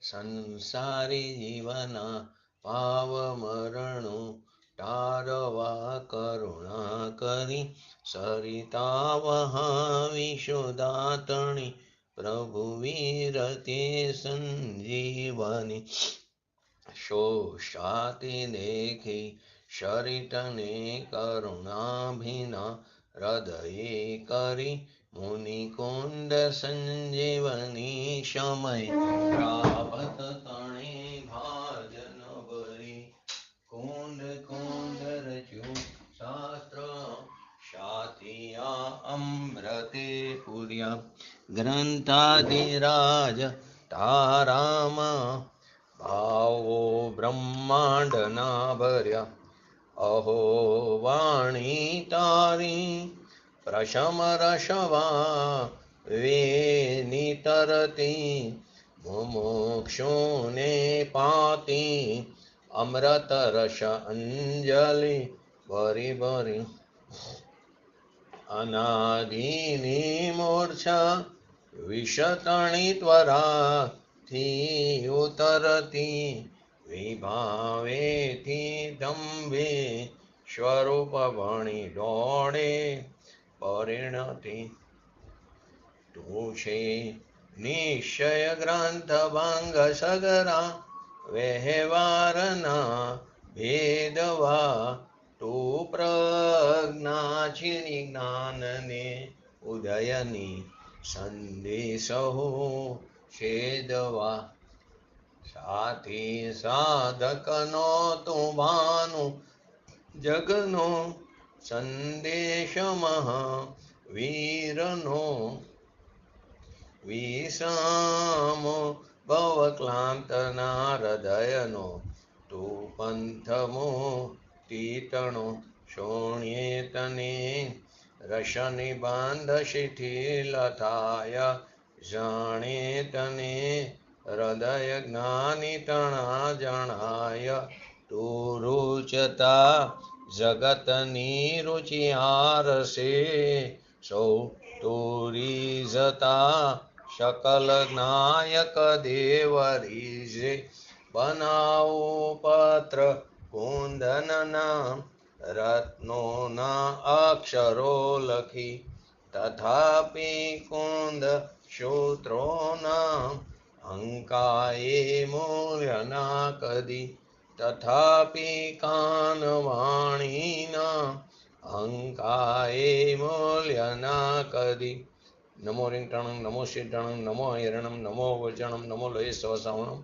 સંસારી જીવના પાવ મરણો તારવા કરુણા કરી સરિતા વહાવિશુદાતણી પ્રભુ વીરતે સંજીવની શોષાતી દેખી શરિતને કરુણાભિના હૃદયે કરી મુનિકુંડ સંજીવની સમય પ્રાપ્ત તણે ભાજન ભરી કુંડ કુંડ રચ્યું શાસ્ત્ર શાતિયા અમૃતે પૂર્યા ગ્રંથાધિરાજ તારામાં ભાવો બ્રહ્માંડના ભર્યા અહો વાણી તારી પ્રશમ રસવા વેનિતરતી મુમુક્ષુને પાતી અમૃત રસ અંજલિ ભરી ભરી અનાદિની મૂર્છા વિષતણી ત્વરા થી ઉતરતી વિભાવેથી દંભે સ્વરૂપ ભણી દોડે પરિણતિ તું છે નિશ્ચય ગ્રંથ ભંગ સગરા વ્યવહારના ભેદવા તું પ્રજ્ઞા છીણી જ્ઞાનને ઉદયની સંદેશો છેદવા સાથી સાધકનો તું ભાનું જગનો સંદેશ મહાવીરનો વિષમો ભવક્લાંતના હૃદયનો તું પંથમો તીતણો શોણ્યે તને રસનિબાંધ શિથિલ થાય જાણે તને હૃદય જ્ઞાની તણા જણાય તું રૂચતા જગતની રુચિ આરસે સૌ તુરી જતા શકલ નાયક દેવ રીજે બનાવો પત્ર કુંદનના રત્નોના અક્ષરો લખી તથાપી કુંદ સૂત્રોના અંકાએ મૂલ્યના કદી તથાપી કાનવાણીના અંકાએ મૂલ્યના કદી નમો રિંગટણં નમો સિદ્ધણં નમો હિરણં નમો વજણં નમો લય સવસાવણં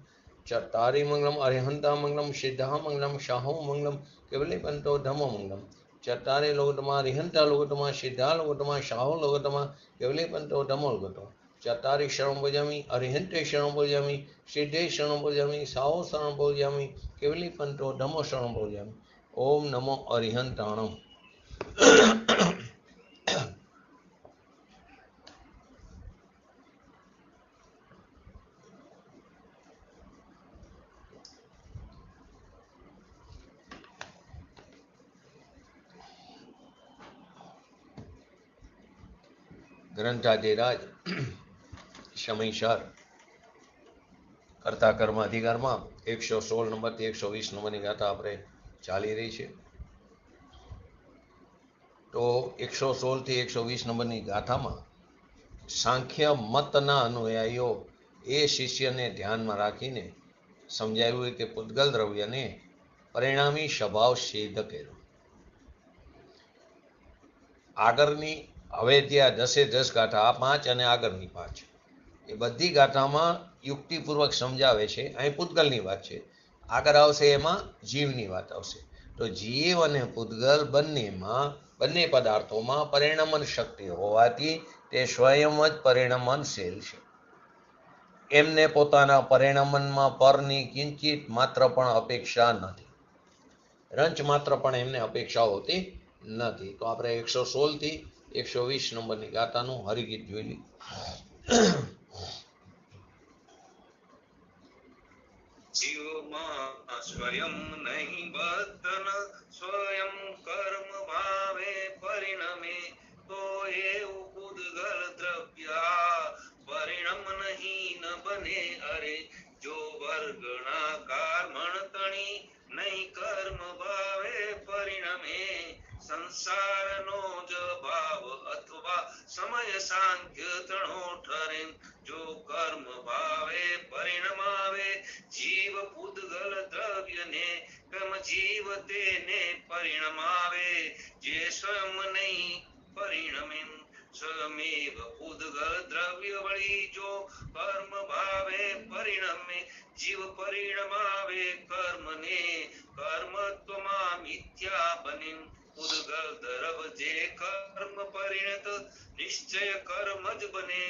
ચત્તારી મંગલમ અરિહંતા મંગલમ સિદ્ધા મંગલમ શાહો મંગલમ કેવલી પંતો ધમો મંગલમ ચત્તારી લોગતમાં અરિહંતા લોગતમાં સિદ્ધા લોગતમાં શાહો લોગતમાં કેવલી પંતો ધમો લોગતો ચત્તારી શરણ ભજામી અરિહંતે શરણ ભજામી સિદ્ધે શરણ ભજામી સાહો શરણ ભજામી કેવલી પંતો ધમો શરણ ભજામી ઓમ નમો અરિહંતાણમ ગ્રંથાધિરાજ સમયસર કર્તા કર્મ અધિકારમાં 116 નંબરથી 120 નંબરની ગાથા આપણે ચાલી રહી છે. તો 116 થી 120 નંબરની ગાથામાં સાંખ્ય મતના અનુયાયીઓ એ શિષ્યને ધ્યાનમાં રાખીને સમજાવ્યું કે પૂતગલ દ્રવ્યને પરિણામી સ્વભાવ સિદ્ધ કર્યો. આગળની હવે ત્યાં 10 ગાથા આ 5 અને આગળની 5 એ બધી ગાથામાં યુક્તિપૂર્વક સમજાવે છે. અહીં પૂતગલની વાત છે, આગળ આવશે એમાં જીવની વાત આવશે. તો જીવ અને પૂતગલ બંને પદાર્થોમાં પરિણમન શક્તિ હોવાથી તે સ્વયં જ પરિણમનશીલ છે. એમને પોતાના પરિણમનમાં પરની કિંચિત માત્ર પણ અપેક્ષા નથી, રંચ માત્ર પણ એમને અપેક્ષા હોતી નથી. તો આપણે 116 થી 120 નંબરની ગાથાનું હરિગીત જોઈ લઈએ. જીવમાં સ્વયં નહીં બદ્ધન સ્વયં કર્મ ભાવે પરિણમે તો એવું પૂતગલ દ્રવ્ય પરિણમ નહીં ન બને અરે જો વર્ગણાકાર મણતણી નહીં કર્મ ભાવે પરિણમે સંસારનો જ ભાવ અથવા સમય સાંખ્ય તણો ઠરે જો કર્મ ભાવે પરિણમાવે જીવ પૂદગલ દ્રવ્યને કર્મ જીવ તેને પરિણમાવે જે સ્વયં નહીં પરિણમે સ્વયમેવ પૂદગલ દ્રવ્ય વળી જો કર્મ ભાવે પરિણમે જીવ પરિણમાવે કર્મને કર્મત્વમાં મિથ્યા બને પૂદગલ દ્રવ જે કર્મ પરિણત નિશ્ચય કર્મ જ બને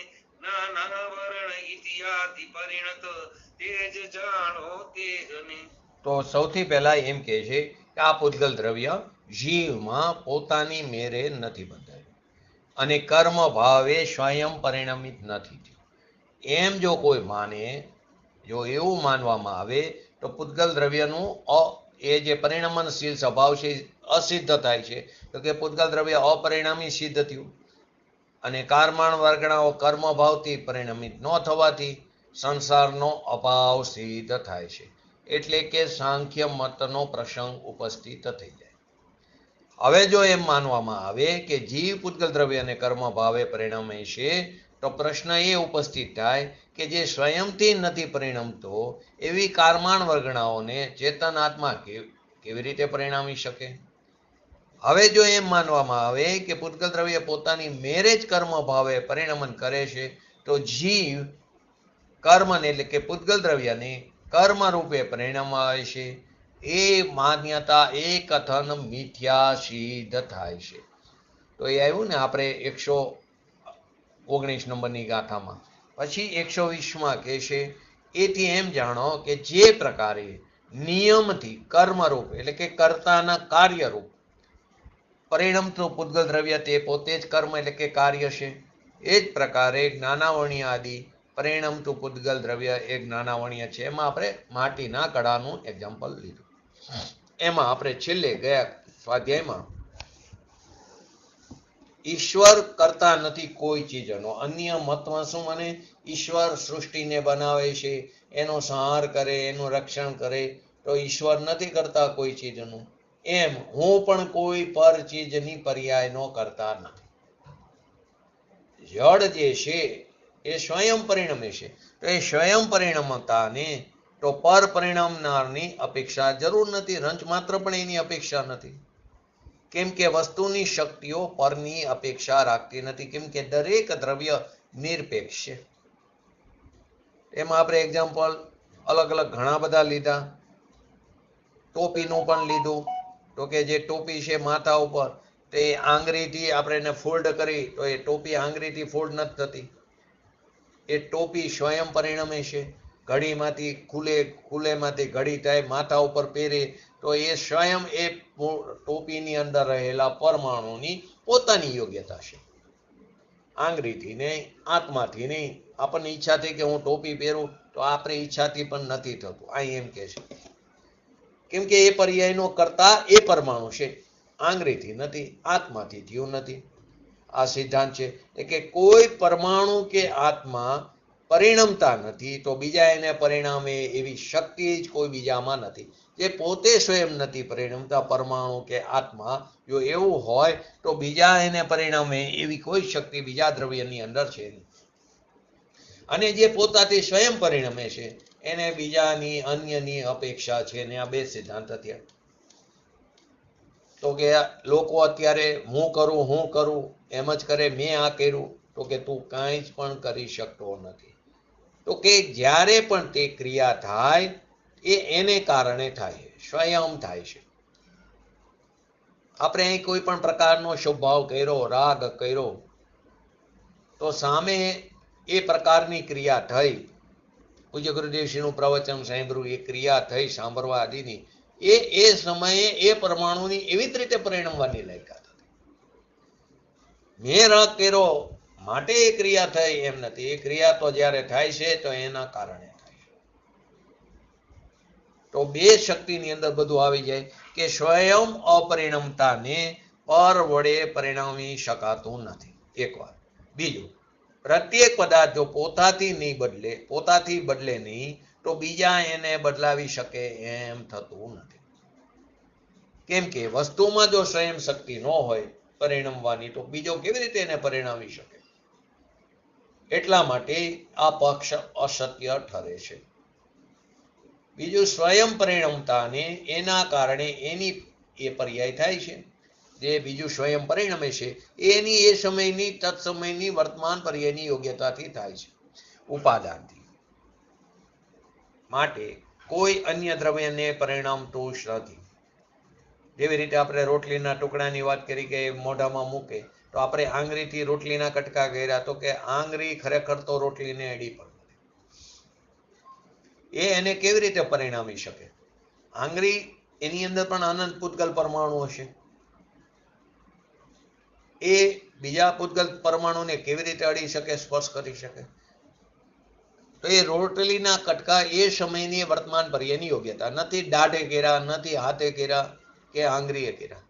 નાના વર્ણ ઇતિહાદિ પરિણત તેજ જાણો તેજને. તો સૌથી પહેલા એમ કહે છે કે આ પૂદગલ દ્રવ્ય જીવમાં પોતાની મેરે નથી બંધાયું અને કર્મ ભાવે સ્વયં પરિણમિત નથી થયું. એમ જો કોઈ માને, જો એવું માનવામાં આવે તો પૂદગલ દ્રવ્યનું એ જે પરિણમનશીલ સ્વભાવ છે અસિદ્ધ થાય છે. તો કે પૂદગલ દ્રવ્ય અપરિણામી સિદ્ધ થયું અને કારમાણ વર્ગણાઓ કર્મ ભાવથી પરિણમિત ન થવાથી સંસારનો અભાવ સિદ્ધ થાય છે. એટલે કે સાંખ્ય મતનો પ્રસંગ ઉપસ્થિત થઈ જાય. હવે જો એમ માનવામાં આવે કે જીવ પૂદગલ દ્રવ્ય અને કર્મ ભાવે પરિણમે છે તો પ્રશ્ન એ ઉપસ્થિત થાય કે જે સ્વયંથી નથી પરિણમતો એવી કારમાણ વર્ગણાઓને ચેતન આત્મા કેવી રીતે પરિણામી શકે? હવે જો એમ માનવામાં આવે કે પૂદગલ દ્રવ્ય પોતાની મેરે જ કર્મ ભાવે પરિણમન કરે છે તો જીવ કર્મને એટલે કે પૂદગલ દ્રવ્યને કર્મ રૂપે પરિણમાવે છે. એ માન્યતા એ કથન મિથ્યા સિદ્ધ થાય છે. તો એ આવ્યું ને આપણે 119 નંબરની ગાથામાં. પછી 120માં કહે છે એથી એમ જાણો કે જે પ્રકારે નિયમથી કર્મરૂપ એટલે કે કર્તાના કાર્યરૂપ પરિણમતું પૂદગલ દ્રવ્ય તે પોતે જ કર્મ એટલે કે કાર્ય છે, એ જ પ્રકારે જ્ઞાનાવર્ણ્ય આદિ પરિણમતું પૂદગલ દ્રવ્ય એ જ્ઞાનાવર્ણ્ય છે. એમાં આપણે માટીના કડાનું એક્ઝામ્પલ લીધું. એમાં આપણે છેલ્લે ગયા સ્વાધ્યાયમાં ઈશ્વર કરતા નથી કોઈ ચીજનો. અન્ય મતમાં શું મને ઈશ્વર સૃષ્ટિને બનાવે છે, એનો સંહાર કરે, એનું રક્ષણ કરે, તો ઈશ્વર નથી કરતા કોઈ ચીજનું. એમ હું પણ કોઈ પર ચીજની પર્યાય નો કરતા નથી. જળ જે છે એ સ્વયં પરિણમે છે. તો એ સ્વયં પરિણમતાને તો પર પરિણમનારની અપેક્ષા જરૂર નથી. રંચ માત્ર પણ એની અપેક્ષા નથી. કેમ કે વસ્તુની શક્તિઓ પરની અપેક્ષા રાખતી નથી. કેમ કે દરેક દ્રવ્ય નિરપેક્ષ છે. એમાં આપણે એક્ઝામ્પલ અલગ અલગ ઘણા બધા લીધા. ટોપીનું પણ લીધું. તો કે જે ટોપી છે માથા ઉપર તે આંગળીથી આપણે એને ફોલ્ડ કરી તો એ ટોપી આંગળીથી ફોલ્ડ નથી થતી. એ ટોપી સ્વયં પરિણમે છે. ઘડીમાંથી ખુલેમાંથી ઘડી થાય, માથા ઉપર પહેરે તો એ સ્વયં એ ટોપીની અંદર રહેલા પરમાણુની પોતાની યોગ્યતા છે. આંગળીથી નહીં, આત્માથી નહીં. આપણને ઈચ્છા થઈ કે હું ટોપી પહેરું તો આપણે ઈચ્છાથી પણ નથી થતું. અહીં એમ કે છે કેમ કે એ પર્યાયનો કરતા એ પરમાણુ છે, આંગળીથી નથી, આત્માથી થયું નથી. આ સિદ્ધાંત છે કે કોઈ પરમાણુ કે આત્મા પરિણમતા નથી તો બીજા એને પરિણામે એવી શક્તિ જ કોઈ બીજામાં નથી. જે પોતે સ્વયં નથી પરિણમતા પરમાણુ કે આત્મા, જો એવું હોય તો બીજા એને પરિણામે એવી કોઈ શક્તિ બીજા દ્રવ્યની અંદર છે નહીં. અને જે પોતાથી સ્વયં પરિણમે છે એને બીજાની અન્યની અપેક્ષા છે ને. આ બે સિદ્ધાંત થયા. તો કે લોકો અત્યારે હું કરું એમ જ કરે, મેં આ કર્યું. તો કે તું કાંઈ જ પણ કરી શકતો નથી. તો કે જ્યારે પણ તે ક્રિયા થાય એ એને કારણે થાય, સ્વયં થાય છે. આપણે અહીં કોઈ પણ પ્રકારનો શુભ ભાવ કર્યો, રાગ કર્યો, તો સામે એ પ્રકારની ક્રિયા થઈ, પૂજ્ય ગુરુદેવશ્રીનું પ્રવચન સાંભળ્યું, એ ક્રિયા થઈ સાંભળવા આદિની, એ સમયે એ પરમાણુની એવી જ રીતે પરિણમવાની લાયકાત હતી. મેં રાગ કર્યો માટે એ ક્રિયા થઈ એમ નથી. એ ક્રિયા તો જ્યારે થાય છે તો એના કારણે થાય છે. તો બે શક્તિની અંદર બધું આવી જાય કે સ્વયં અપરિણમતાને પર વડે પરિણમી શકાતું નથી. એક વાર. બીજું પ્રત્યેક પદાર્થ જો પોતાથી બદલે નહીં તો બીજા એને બદલાવી શકે એમ થતું નથી. કેમ કે વસ્તુમાં જો સ્વયં શક્તિ ન હોય પરિણમવાની તો બીજો કેવી રીતે એને પરિણામી શકે? એટલા માટે આ પક્ષ અસત્ય ઠરે છે. બીજું, સ્વયં પરિણમતાને એના કારણે એની એ પર્યાય થાય છે. જે બીજું સ્વયં પરિણમે છે એની એ સમયની તત્સમયની વર્તમાન પર્યાયની યોગ્યતાથી થાય છે, ઉપાદાનથી. માટે કોઈ અન્ય દ્રવ્યને પરિણામતું જ નથી. જેવી રીતે આપણે રોટલીના ટુકડાની વાત કરી કે મોઢામાં મૂકે તો આપણે આંગળીથી રોટલીના કટકા કર્યા તો કે આંગળી ખરેખર તો રોટલીને અડી પણ એને કેવી રીતે પરિણામી શકે? આંગળી એની અંદર પણ અનંત પૂતગલ પરમાણુ હશે. એ બીજા પૂતગલ પરમાણુને કેવી રીતે અડી શકે, સ્પર્શ કરી શકે? તો એ રોટલીના કટકા એ સમયની વર્તમાન પર્યાયની યોગ્યતા નથી. દાઢે કર્યા, નથી હાથે કર્યા કે આંગળીએ કર્યા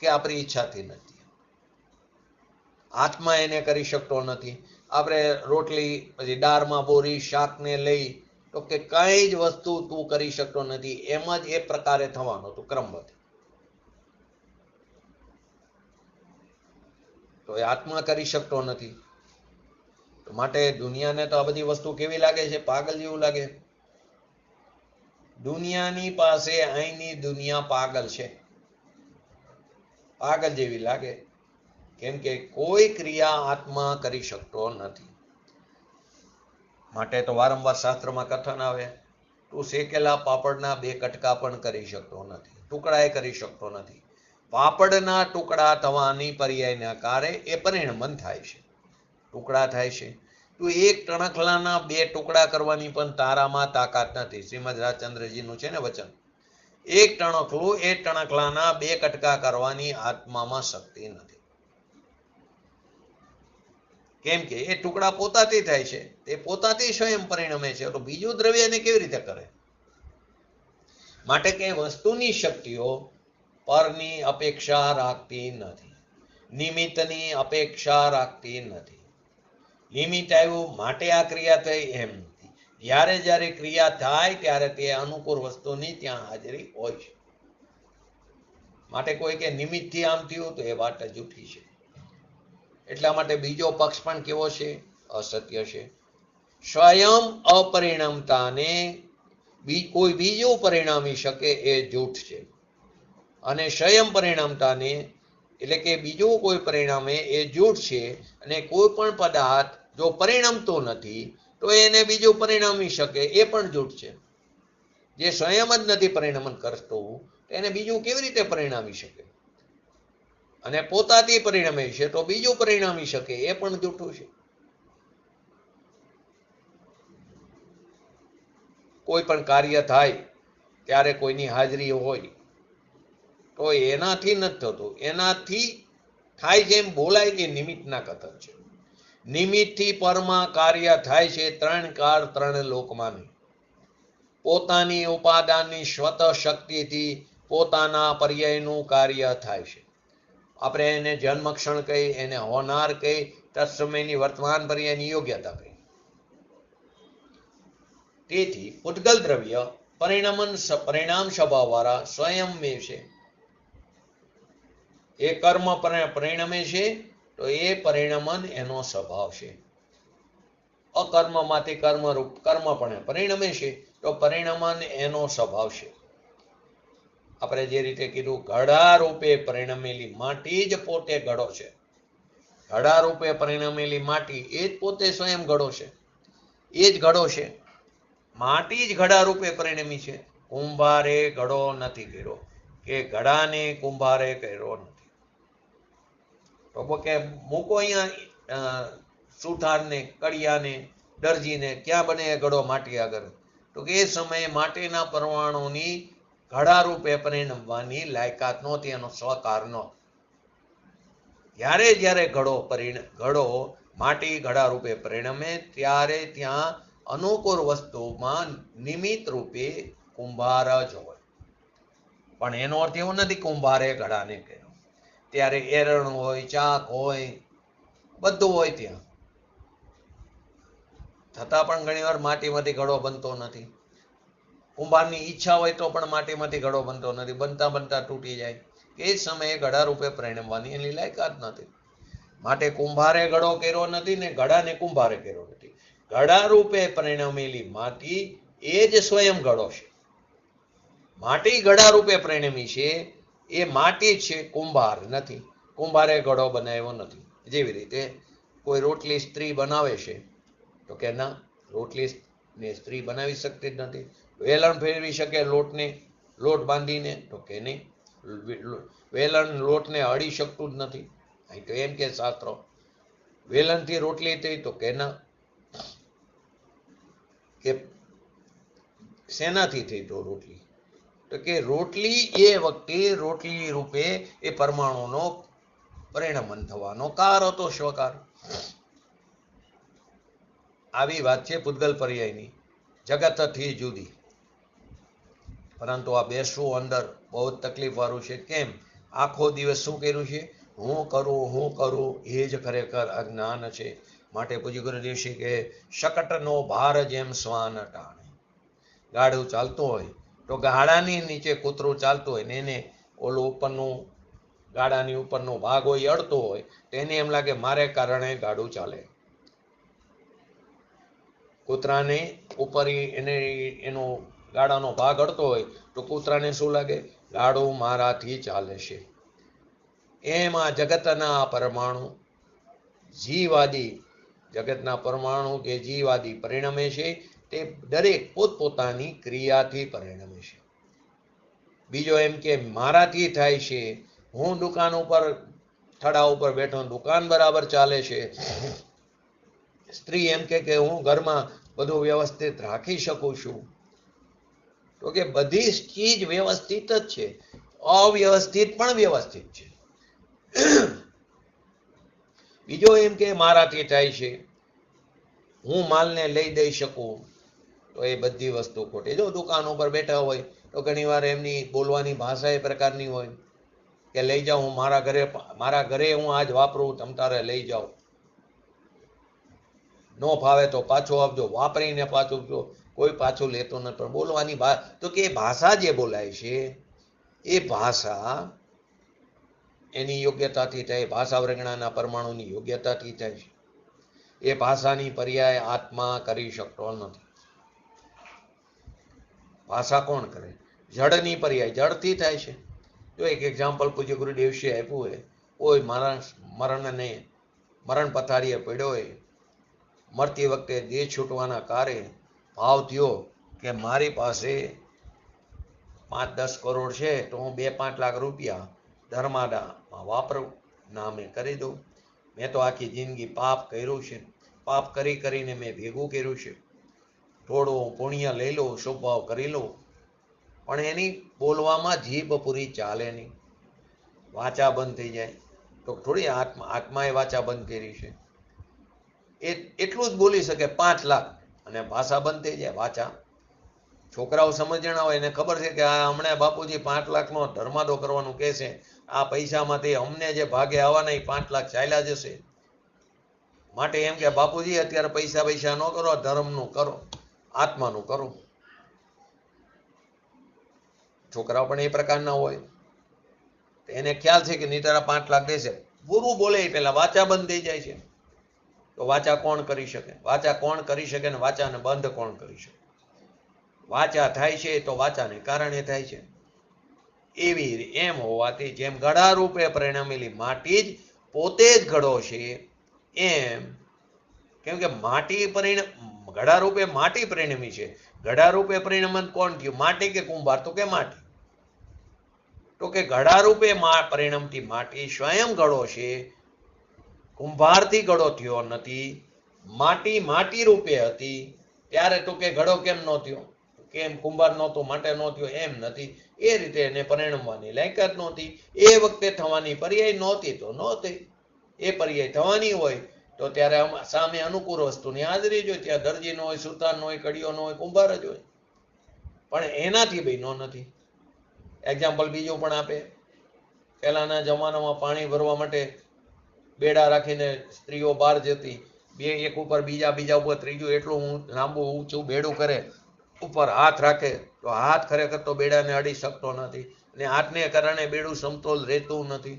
કે આપણી ઈચ્છાથી નથી. હાથમાં એને કરી શકતો નથી. આપણે રોટલી પછી દાળમાં બોરી શાકને લઈ તો કે કઈ જ વસ્તુ તું કરી શકતો નથી. એમ જ એ પ્રકારે થવાનું હતું ક્રમબદ્ધ. તો એ આત્મા કરી શકતો નથી. માટે દુનિયાને તો આ બધી વસ્તુ કેવી લાગે છે? પાગલ જેવું લાગે. દુનિયાની પાસે અહીંની દુનિયા પાગલ છે, પાગલ જેવી લાગે. કેમ કે કોઈ ક્રિયા આત્મા કરી શકતો નથી. માટે તો વારંવાર શાસ્ત્રમાં કથન આવે, તું શેકેલા પાપડના 2 કટકા પણ કરી શકતો નથી, ટુકડાએ કરી શકતો નથી. પાપડના ટુકડા થવાની પર્યાયના કારે એ પરિણમન થાય છે, ટુકડા થાય છે. તું એક ટણકલાના 2 ટુકડા કરવાની પણ તારામાં તાકાત નથી. શ્રીમદ રાજચંદ્રજીનું છે ને વચન, એક ટણકલું એ ટણકલાના 2 કટકા કરવાની આત્મામાં શક્તિ નથી. કેમ કે એ ટુકડા પોતાથી થાય છે, તે પોતાથી સ્વયં પરિણમે છે, તો બીજું દ્રવ્ય એને કેવી રીતે કરે? માટે કે વસ્તુની શક્તિઓ પરની અપેક્ષા રાખતી નથી, નિમિત્તની અપેક્ષા રાખતી નથી. નિમિત્ત આવ્યું માટે આ ક્રિયા થઈ એમ નથી. જ્યારે જ્યારે ક્રિયા થાય ત્યારે તે અનુકૂળ વસ્તુની ત્યાં હાજરી હોય છે. માટે કોઈ કે નિમિત્તથી આમ થયું તો એ વાત જૂઠી છે. એટલા માટે બીજો પક્ષ પણ કેવો છે? અસત્ય છે. સ્વયં અપરિણમતાને કોઈ બીજું પરિણામી શકે એ જૂઠ છે. અને સ્વયં પરિણામતાને એટલે કે બીજું કોઈ પરિણામે એ જૂઠ છે. અને કોઈ પણ પદાર્થ જો પરિણમતો નથી તો એને બીજું પરિણામી શકે એ પણ જૂઠ છે. જે સ્વયં જ નથી પરિણમન કરતું એને બીજું કેવી રીતે પરિણામી શકે? અને પોતાથી પરિણમે છે તો બીજું પરિણામી શકે એ પણ જૂઠું છે. કોઈ પણ કાર્ય થાય ત્યારે કોઈની હાજરી હોય તો એનાથી નથી થતું, એનાથી થાય છે એમ બોલાય કે નિમિત્તના કથન છે. નિમિત્તથી પરમાં કાર્ય થાય છે 3 કાળ 3 લોકમાં નહીં. પોતાની ઉપાદાનની સ્વત શક્તિથી પોતાના પર્યાયનું કાર્ય થાય છે. આપણે એને જન્મક્ષણ કહી, એને હોનાર કહી, તત્સમયની વર્તમાન પર્યાયની યોગ્યતા કહી. તેથી પૂતગલ દ્રવ્ય પરિણામ સ્વભાવવાળા સ્વયંમેવ છે. એ કર્મ પરિણમે છે તો એ પરિણમન એનો સ્વભાવ છે. અકર્મમાંથી કર્મરૂપ કર્મ પણ પરિણમે છે તો પરિણમન એનો સ્વભાવ છે. આપણે જે રીતે કીધું, ઘડા રૂપે પરિણમેલી માટી જ પોતે ઘડો છે. ઘડા રૂપે પરિણમેલી માટી એ જ પોતે સ્વયં ઘડો છે, એ જ ઘડો છે. માટી જ ઘડા રૂપે પરિણમી છે. કુંભારે ઘડો નથી કર્યો કે ઘડાને કુંભારે કર્યો નથી. તો કે મૂકો અહીંયા સુથારને, કડિયાને, દરજીને, ક્યાં બને એ ઘડો માટી આગળ? તો કે એ સમયે માટીના પરમાણુની ઘડા રૂપે પરિણમવાની લાયકાત નહોતી, એનો સ્વકાર નહોતો. જ્યારે ઘડો માટી ઘડા રૂપે પરિણમે ત્યારે ત્યાં અનુકૂળ વસ્તુમાં નિમિત્ત રૂપે કુંભાર જ હોય. પણ એનો અર્થ એવો નથી કુંભારે ઘડાને કર્યો. ત્યારે એરણ હોય, ચાક હોય, બધું હોય ત્યાં. છતાં પણ ઘણીવાર માટીમાંથી ઘડો બનતો નથી. કુંભારની ઈચ્છા હોય તો પણ માટીમાંથી ઘડો બનતો નથી, બનતા બનતા તૂટી જાય. એ જ સમયે ઘડા રૂપે પરિણમવાની એની લાયકાત નથી. માટે કુંભારે ઘડો કર્યો નથી ને ઘડાને કુંભારે કર્યો નથી. ઘડા રૂપે પરિણમેલી માટી એ જ સ્વયં ઘડો છે. માટી ઘડા રૂપે પરિણમી છે, એ માટી છે, કુંભાર નથી. કુંભારે ઘડો બનાવ્યો નથી. જેવી રીતે કોઈ રોટલી સ્ત્રી બનાવે છે તો કે ના, રોટલી ને સ્ત્રી બનાવી શકતી જ નથી. વેલણ ફેરવી શકે લોટને, લોટ બાંધીને? તો કે નહીં. વેલણ લોટને અડી શકતું જ નથી. અહીં તો એમ કે શાસ્ત્રો વેલણથી રોટલી થઈ, તો કે ના, કે શેનાથી થઈ તો રોટલી? તો કે રોટલી એ વખતે રોટલી રૂપે એ પરમાણુનો પરિણમન થવાનો કાર હતો, સ્વકાર. આવી વાત છે પૂતગલ પર્યાયની, જગતથી જુદી. પરંતુ આ બેસવું અંદર બહુ જ તકલીફ વાળું છે. કેમ? આખો દિવસ શું કર્યું છે? હું કરું, એ જ ખરેખર અજ્ઞાન છે. માટે પૂજ્ય ગુરુદેવ શ્રી કે શકટનો ભાર જેમ શ્વાન ટાણે. ગાડું ચાલતું હોય તો ગાડાની નીચે કૂતરું ચાલતું હોય ને એને ઓલું ઉપરનું ગાડાની ઉપરનો ભાગ હોય અડતો હોય તો એને એમ લાગે મારે કારણે ગાડું ચાલે. કૂતરાને ઉપર એનો ગાડાનો ભાગ અડતો હોય તો કૂતરાને શું લાગે? ગાડું મારાથી ચાલે છે. એમાં જગતના પરમાણુ જીવાદી, જગતના પરમાણુ કે જીવાદી પરિણમે છે, તે દરેક પોતપોતાની ક્રિયાથી પરિણમે છે. બીજો એમ કે મારાથી થાય છે. હું દુકાન ઉપર થડા ઉપર બેઠો, દુકાન બરાબર ચાલે છે. સ્ત્રી એમ કે હું ઘરમાં બધું વ્યવસ્થિત રાખી શકું છું. તો કે બધી ચીજ વ્યવસ્થિત જ છે, અવ્યવસ્થિત પણ વ્યવસ્થિત છે. બીજો એમ કે મારાથી થાય છે, હું માલને લઈ દઈ શકું, તો એ બધી વસ્તુ ખોટી. જો દુકાન ઉપર બેઠા હોય તો ઘણી વાર એમની બોલવાની ભાષા એ પ્રકારની હોય કે લઈ જાઓ, હું મારા ઘરે હું આજ વાપરું, તમ તારે લઈ જાઓ, નો ફાવે તો પાછું આપજો, વાપરીને પાછું જો કોઈ પાછું લેતું નથી. પણ બોલવાની તો કે ભાષા જે બોલાય છે એ ભાષા એની યોગ્યતાથી થાય, ભાષા વર્ગણાના પરમાણુની યોગ્યતાથી થાય છે. એ ભાષાની પર્યાય આત્મા કરી શકતો નથી. ભાષા કોણ કરે? જડની પર્યાય જડથી થાય છે. જો એક એક્ઝામ્પલ પૂજ્ય ગુરુદેવશ્રી આપ્યું હોય, કોઈ મરણ પથારીએ પડ્યો હોય, મરતી વખતે દેહ છૂટવાના કારે ભાવ થયો કે મારી પાસે 5-10 કરોડ છે તો હું 2-5 લાખ રૂપિયા ધર્માદામાં વાપરું, નામે કરી દઉં. મેં તો આખી જિંદગી પાપ કર્યું છે, પાપ કરીને મેં ભેગું કર્યું છે, થોડું પુણ્ય લઈ લઉં, શુભ ભાવ કરી લઉં. પણ એની બોલવામાં જીભ પૂરી ચાલે નહીં, વાચા બંધ થઈ જાય. તો થોડી આત્માએ વાચા બંધ કરી છે, એ એટલું જ બોલી શકે 5 લાખ અને ભાષા બંધ થઈ જાય, વાચા. છોકરાઓ સમજણા હોય, એને ખબર છે કે આ હમણાં બાપુજી 5 લાખનો ધર્માદો કરવાનું કહે છે, આ પૈસામાંથી અમને જે ભાગે આવવાના એ 5 લાખ ચાલ્યા જશે. માટે એમ કે બાપુજી અત્યારે પૈસા ન કરો, ધર્મનું કરો, આત્માનું કરો. છોકરાઓ પણ એ પ્રકારના હોય, એને ખ્યાલ છે કે નીતારા 5 લાખ દેશે. પૂરું બોલે પેલા વાચા બંધ થઈ જાય છે. તો વાચા કોણ કરી શકે? વાચા કોણ કરી શકે ને વાચાને બંધ કોણ કરી શકે? વાચા થાય છે તો વાચાને કારણે થાય છે. એવી એમ હોવાથી જેમ ઘડા રૂપે પરિણમેલી માટી જ પોતે જ ઘડો છે, એમ કેમ કે ઘડા રૂપે માટી પરિણમી છે. ઘડા રૂપે પરિણમન કોણ થયું? માટી કે કુંભાર? તો કે માટી. તો કે ઘડા રૂપે પરિણમતી માટી સ્વયં ઘડો છે, કુંભારથી ઘડો થયો નથી. માટી રૂપે હતી ત્યારે તો કે ઘડો કેમ ન થયો? કેમ કુંભાર નહોતો માટે ન થયો? એમ નથી. એ રીતે એને પરિણમવાની લાયકાત નહોતી. એ વખતે થવાની પર્યાય નહોતી તો નહોતી. એ પર્યાય થવાની હોય તો ત્યારે સામે અનુકૂળ વસ્તુની હાજરી જોઈએ. ત્યાં દરજી ન હોય, સુતાર ન હોય, કડીઓ ન હોય, કુંભાર જ હોય. પણ એનાથી બન્યો નથી. એક્ઝામ્પલ બીજું પણ આપે. પહેલાના જમાનામાં પાણી ભરવા માટે બેડા રાખીને સ્ત્રીઓ બહાર જતી, બે એક ઉપર બીજા ઉપર ત્રીજું એટલું લાંબુ ઊંચું બેડું કરે, ઉપર હાથ રાખે તો હાથ ખરેખર તો બેડાને અડી શકતો નથી, અને હાથને કારણે બેડું સમતોલ રહેતું નથી.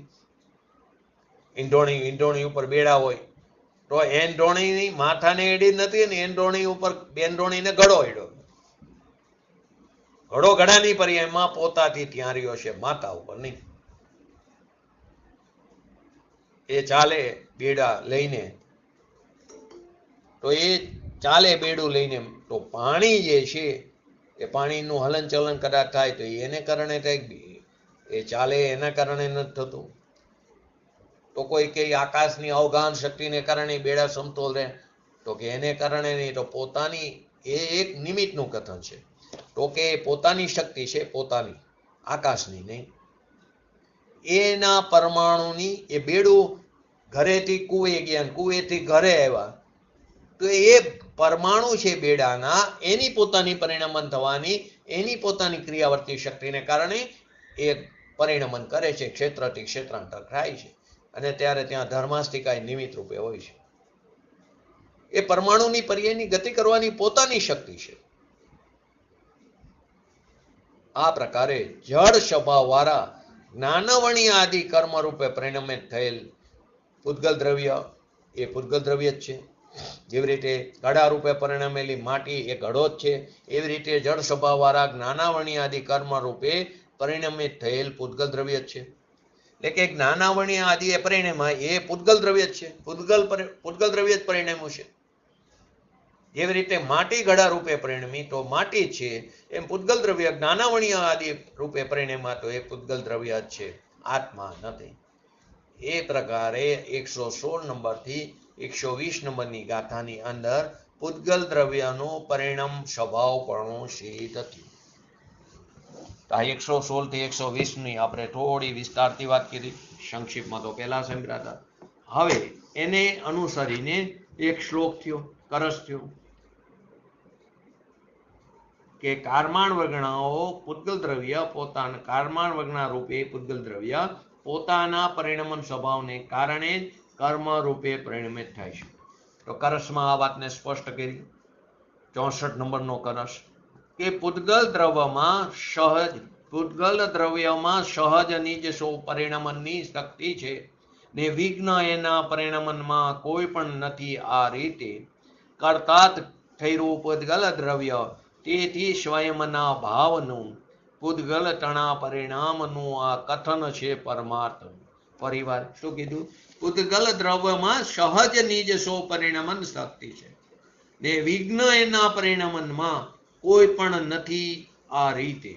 ઈંઢોણી ઉપર બેડા હોય તો એંધોણીની માથાને એડી નથી, અને એંધોણી ઉપર બેંધોણીને ઘડો એડ્યો. ઘડો ઘડાની પર્યાયમાં પોતાથી ત્યાં રહ્યો છે, માતા ઉપર નહીં. એ ચાલે બેડા લઈને, તો એ ચાલે બેડું લઈને, તો પાણી જે છે એ પાણીનું હલનચલન કદાચ થાય તો એને કારણે થાય, એ ચાલે એના કારણે નથી થતું. તો કોઈ કે આકાશની અવગાહન શક્તિને કારણે બેડા સમતોલ રહે, તો કે એને કારણે નહીં, તો પોતાની એ એક નિમિત્તનું કથન છે. તો કે પોતાની શક્તિ છે, પોતાની, આકાશની નહીં. એના પરમાણુની એ બેડું ઘરેથી કુએ ગયા, કુવેથી ઘરે આવ્યા, તો એ પરમાણુ છે બેડાના, એની પોતાની પરિણમન થવાની, એની પોતાની ક્રિયાવર્તી શક્તિને કારણે એ પરિણમન કરે છે, ક્ષેત્રથી ક્ષેત્રાંતર થાય છે, અને ત્યારે ત્યાં ધર્માસ્તિકા નિમિત્ત રૂપે હોય છે. એ પરમાણુની પર્યાયની ગતિ કરવાની પોતાની શક્તિ છે. આ પ્રકારે જળ સ્વભાવ વાળા જ્ઞાનવણી આદિ કર્મ રૂપે પરિણમિત થયેલ પૂતગલ દ્રવ્ય એ પૂતગલ દ્રવ્ય જ છે. જેવી રીતે ઘડા રૂપે પરિણમેલી માટી એ ઘડો જ છે, એવી રીતે જળ સ્વભાવ વાળા જ્ઞાનાવણી આદિ કર્મ રૂપે પરિણમિત થયેલ પૂતગલ દ્રવ્ય જ છે. એટલે કે જ્ઞાનાવણી આદિ એ પરિણમાં એ પૂતગલ દ્રવ્ય જ છે, પૂતગલ દ્રવ્ય જ પરિણમ્યું છે. જેવી રીતે માટી ઘડા રૂપે પરિણમી તો માટી જ છે, એમ પૂતગલ દ્રવ્ય જ્ઞાનાવણી આદિ રૂપે પરિણમાં તો એ પૂતગલ દ્રવ્ય જ છે, આત્મા નથી. એ પ્રકારે 116 નંબરથી 120 નંબરની ગાથાની અંદર પૂતગલ દ્રવ્યનું પરિણામ સ્વભાવપણું સિદ્ધ થયું. આ 116 થી 120 ની આપણે થોડી વિસ્તારથી વાત કરી, સંક્ષિપ્તમાં તો પહેલા સંભળાતા હતા. હવે એને અનુસરીને એક શ્લોક થયો, કરસ થયો કે કારમાણ વર્ગણાઓ પૂતગલ દ્રવ્ય પોતાના કારમાણ વર્ગના રૂપે પૂતગલ દ્રવ્ય પોતાના પરિણમન સ્વભાવને કારણે કર્મ રૂપે પરિણમિત થાય છે. તો કરસમાં આ વાતને સ્પષ્ટ કરી. 64 નંબરનો કરસ કે પૂતગલ દ્રવ્યમાં સહજ નિજ પરિણમનની શક્તિ છે, ને વિઘ્ન એના પરિણમનમાં કોઈ પણ નથી. આ રીતે કરતાત થયેલું પૂતગલ દ્રવ્ય તેથી સ્વયંના ભાવનું પૂતગલ તણા પરિણામનું આ કથન છે પરમાર્થ. પરિવાર શું કીધું? પૂતગલ દ્રવ્યમાં સહજ નિજ પરિણમન શક્તિ છે, ને વિઘ્ન એના પરિણમનમાં કોઈ પણ નથી. આ રીતે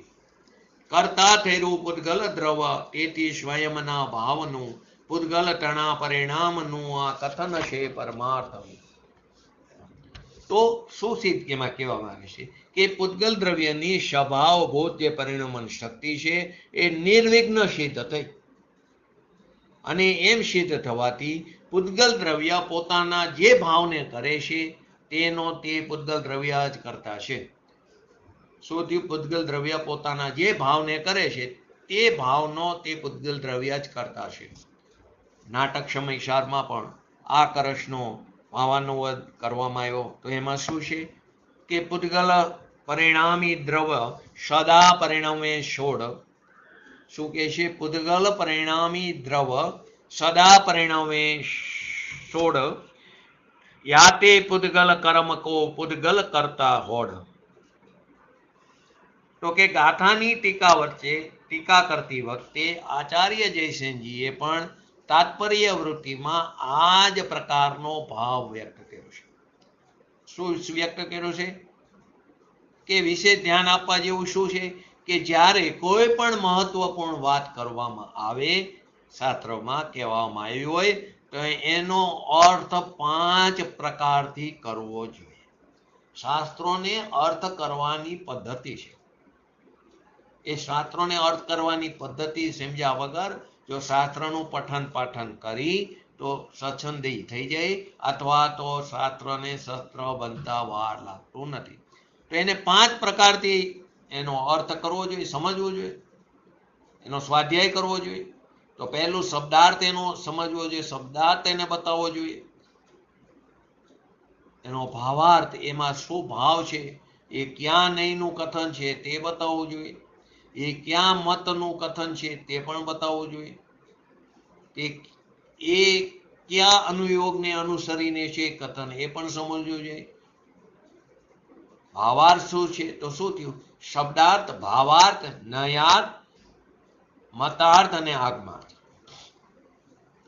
કરતા થયેલું પૂતગલ દ્રવ્ય તેથી સ્વયંના ભાવનું પૂતગલ તણા પરિણામનું આ કથન છે પરમાર્થ. તો શું સિદ્ધ એમાં કહેવામાં આવે છે કે પૂતગલ દ્રવ્યની સ્વભાવભૂત જે પરિણમન શક્તિ છે એ નિર્વિઘ્ન સિદ્ધ થઈ, અને એમ સિદ્ધ થવાથી પૂતગલ દ્રવ્ય પોતાના જે ભાવને કરે છે તેનો તે પૂતગલ દ્રવ્ય જ કરતા છે. શું થયું? પૂતગલ દ્રવ્ય પોતાના જે ભાવને કરે છે તે ભાવનો તે પૂતગલ દ્રવ્ય જ કરતા છે. નાટક સમયસારમાં પણ આ કરસનો ભાવાનુવાદ કરવામાં આવ્યો. તો એમાં શું છે કે પૂતગલ પરિણામી દ્રવ્ય સદા પરિણમે છોડ. શું કે છે? પૂતગલ પરિણામી દ્રવ્ય સદા પરિણમે છોડ, યાતે પૂતગલ કર્મ કો પૂતગલ કરતા હોડ. તો કે ગાથાની ટીકા વચ્ચે ટીકા કરતી વખતે આચાર્ય જયસેનજીએ પણ તાત્પર્ય વૃત્તિમાં આ જ પ્રકારનો ભાવ વ્યક્ત કર્યો છે. શું વ્યક્ત કર્યો છે? કે વિશે ધ્યાન આપવા જેવું શું છે કે જ્યારે કોઈ પણ મહત્વપૂર્ણ વાત કરવામાં આવે, શાસ્ત્રોમાં કહેવામાં આવ્યું હોય, તો એનો અર્થ 5 પ્રકારથી કરવો જોઈએ. શાસ્ત્રોને અર્થ કરવાની પદ્ધતિ છે. એ શાસ્ત્રોને અર્થ કરવાની પદ્ધતિ સમજ્યા વગર જો શાસ્ત્રનું પઠન પાઠન કરી તો સ્વચ્છંદી થઈ જાય, અથવા તો શાસ્ત્રને શસ્ત્ર બનતા વાર લાગતું નથી. તો એને 5 પ્રકારથી એનો અર્થ કરવો જોઈએ, સમજવો જોઈએ, એનો સ્વાધ્યાય કરવો જોઈએ. તો પહેલું શબ્દાર્થ એનો સમજવો જોઈએ, શબ્દાર્થ એને બતાવવો જોઈએ. એનો ભાવાર્થ, એમાં શું ભાવ છે, એ ક્યાં નહીંનું કથન છે તે બતાવવું જોઈએ, એ ક્યાં મતનું કથન છે તે પણ બતાવવું જોઈએ, એ ક્યાં અનુયોગને અનુસરીને છે કથન એ પણ સમજવું જોઈએ. ભાવાર્થ શું છે તો શું થયું? શબ્દાર્થ, ભાવાર્થ, નયાર્થ, મતાર્થ અને આગમાર્થ.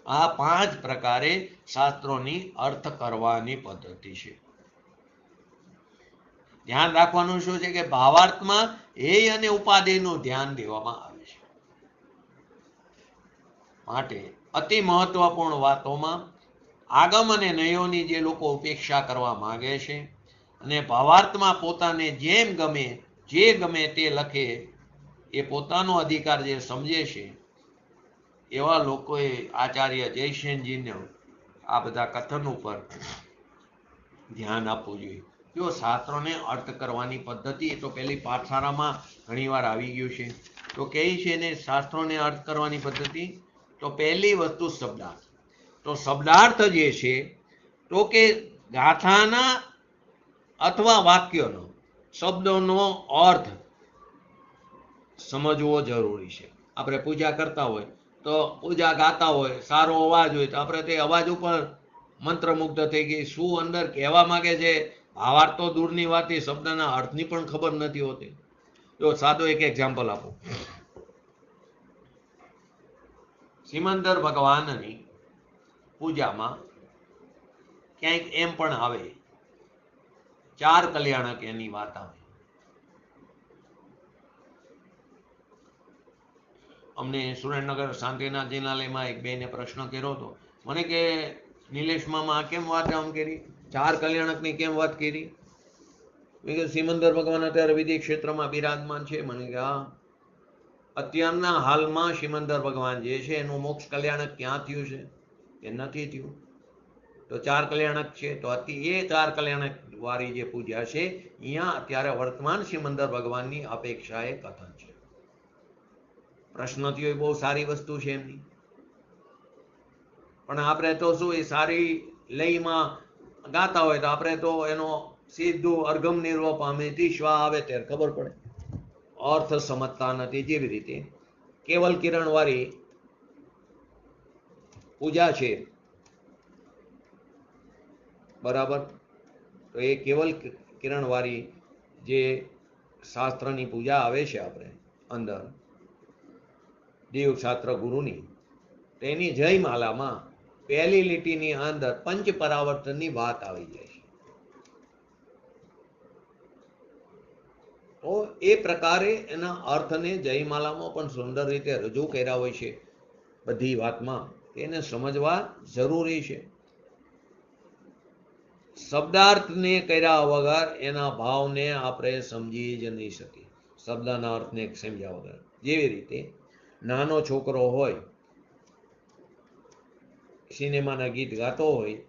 આ 5 પ્રકારે શાસ્ત્રોની અર્થ કરવાની પદ્ધતિ છે. ધ્યાન રાખવાનું શું છે કે ભાવાર્થમાં હેય અને ઉપાદેયનું ધ્યાન દેવામાં આવે છે. માટે અતિ મહત્વપૂર્ણ વાતોમાં આગમ અને નયોની જે લોકો ઉપેક્ષા કરવા માંગે છે અને ભાવાર્થમાં પોતાને જેમ ગમે જે ગમે તે લખે એ પોતાનો અધિકાર જે સમજે છે એવા લોકોએ આચાર્ય જયસેનજીને આ બધા કથન ઉપર ધ્યાન આપવું જોઈએ. જો શાસ્ત્રોને અર્થ કરવાની પદ્ધતિ એ તો પેલી પાઠશાળામાં ઘણીવાર આવી ગયું છે. તો કઈ છે ને શાસ્ત્રોને અર્થ કરવાની પદ્ધતિ? તો પહેલી વસ્તુ શબ્દાર્થ. તો શબ્દાર્થ જે છે તો કે ગાથાના અથવા વાક્યનો શબ્દોનો અર્થ સમજવો જરૂરી છે. આપણે પૂજા કરતા હોય તો પૂજા ગાતા હોય, સારો અવાજ હોય તો આપણે તે અવાજ ઉપર મંત્રમુગ્ધ થઈ ગઈ, શું અંદર કહેવા માંગે છે ભાવાર્થ તો દૂરની વાત, એ શબ્દના અર્થની પણ ખબર નથી હોતી. જો સાદો એક એક્ઝામ્પલ આપું. સિમંદર ભગવાનની પૂજામાં ક્યાંક એમ પણ આવે 4 કલ્યાણક એની વાત આવે. અમને સુરેન્દ્રનગર શાંતિનાથ જિનાલયમાં એક બેને પ્રશ્ન કર્યો હતો. મને કે નિલેશ મામા આ કેમ વાત આમ કરી, 4 કલ્યાણકની કેમ વાત કરી? મેં કે સિમંદર ભગવાન અત્યારે વિધિ ક્ષેત્રમાં બિરાજમાન છે. મને કે હા, અત્યારના હાલમાં સિમંદર ભગવાન જે છે એનું મોક્ષ કલ્યાણક ક્યાં થયું છે? એ નથી થયું. તો 4 કલ્યાણક છે તો એ 4 કલ્યાણક વાળી જે પૂજા છે અહીંયા અત્યારે વર્તમાન સિમંદર ભગવાનની અપેક્ષાએ કથન છે. પ્રશ્ન થયો એ બહુ સારી વસ્તુ છે એમની, પણ આપણે તો શું એ સારી લયમાં ગાતા હોય તો આપણે તો એનો સીધું અર્ગમ નિર્વ પામે શ્વા આવે ત્યારે ખબર પડે, અર્થ સમજતા નથી. જેવી રીતે કેવલ કિરણ વાળી પૂજા છે, બરાબર? તો એ કેવલ કિરણ વાળી જે શાસ્ત્રની પૂજા આવે છે આપણે અંદર દેવ શાસ્ત્ર ગુરુની, તેની જયમાલામાં પહેલી લીટીની અંદર પંચ પરાવર્તનની વાત આવી જાય છે. તો એ પ્રકારે એના અર્થને જયમાલામાં પણ સુંદર રીતે રજૂ કર્યા હોય છે. બધી વાતમાં એને સમજવા જરૂરી છે. શબ્દાર્થને કર્યા વગર એના ભાવને આપણે સમજી જ નહીં શકીએ, શબ્દના અર્થને સમજ્યા વગર. જેવી રીતે નાનો છોકરો હોય, સિનેમાના ગીત ગાતો હોય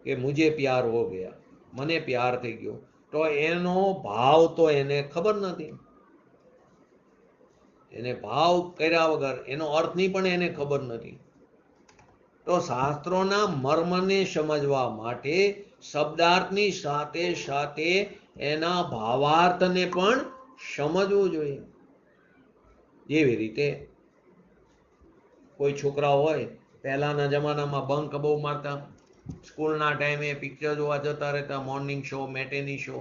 કે મુझे प्यार हो गया, મને પ્યાર થઈ ગયો, તો એનો ભાવ તો એને ખબર નથી. એને ભાવ કર્યા વગર એનો અર્થની પણ એને ખબર નથી. તો શાસ્ત્રોના મર્મને સમજવા માટે શબ્દાર્થની સાથે સાથે એના ભાવાર્થને પણ સમજવું જોઈએ. જેવી રીતે કોઈ છોકરા હોય, પહેલાના જમાનામાં બંક બહુ મારતા, સ્કૂલના ટાઈમે પિક્ચર જોવા જતા રહેતા, મોર્નિંગ શો, મેટેની શો.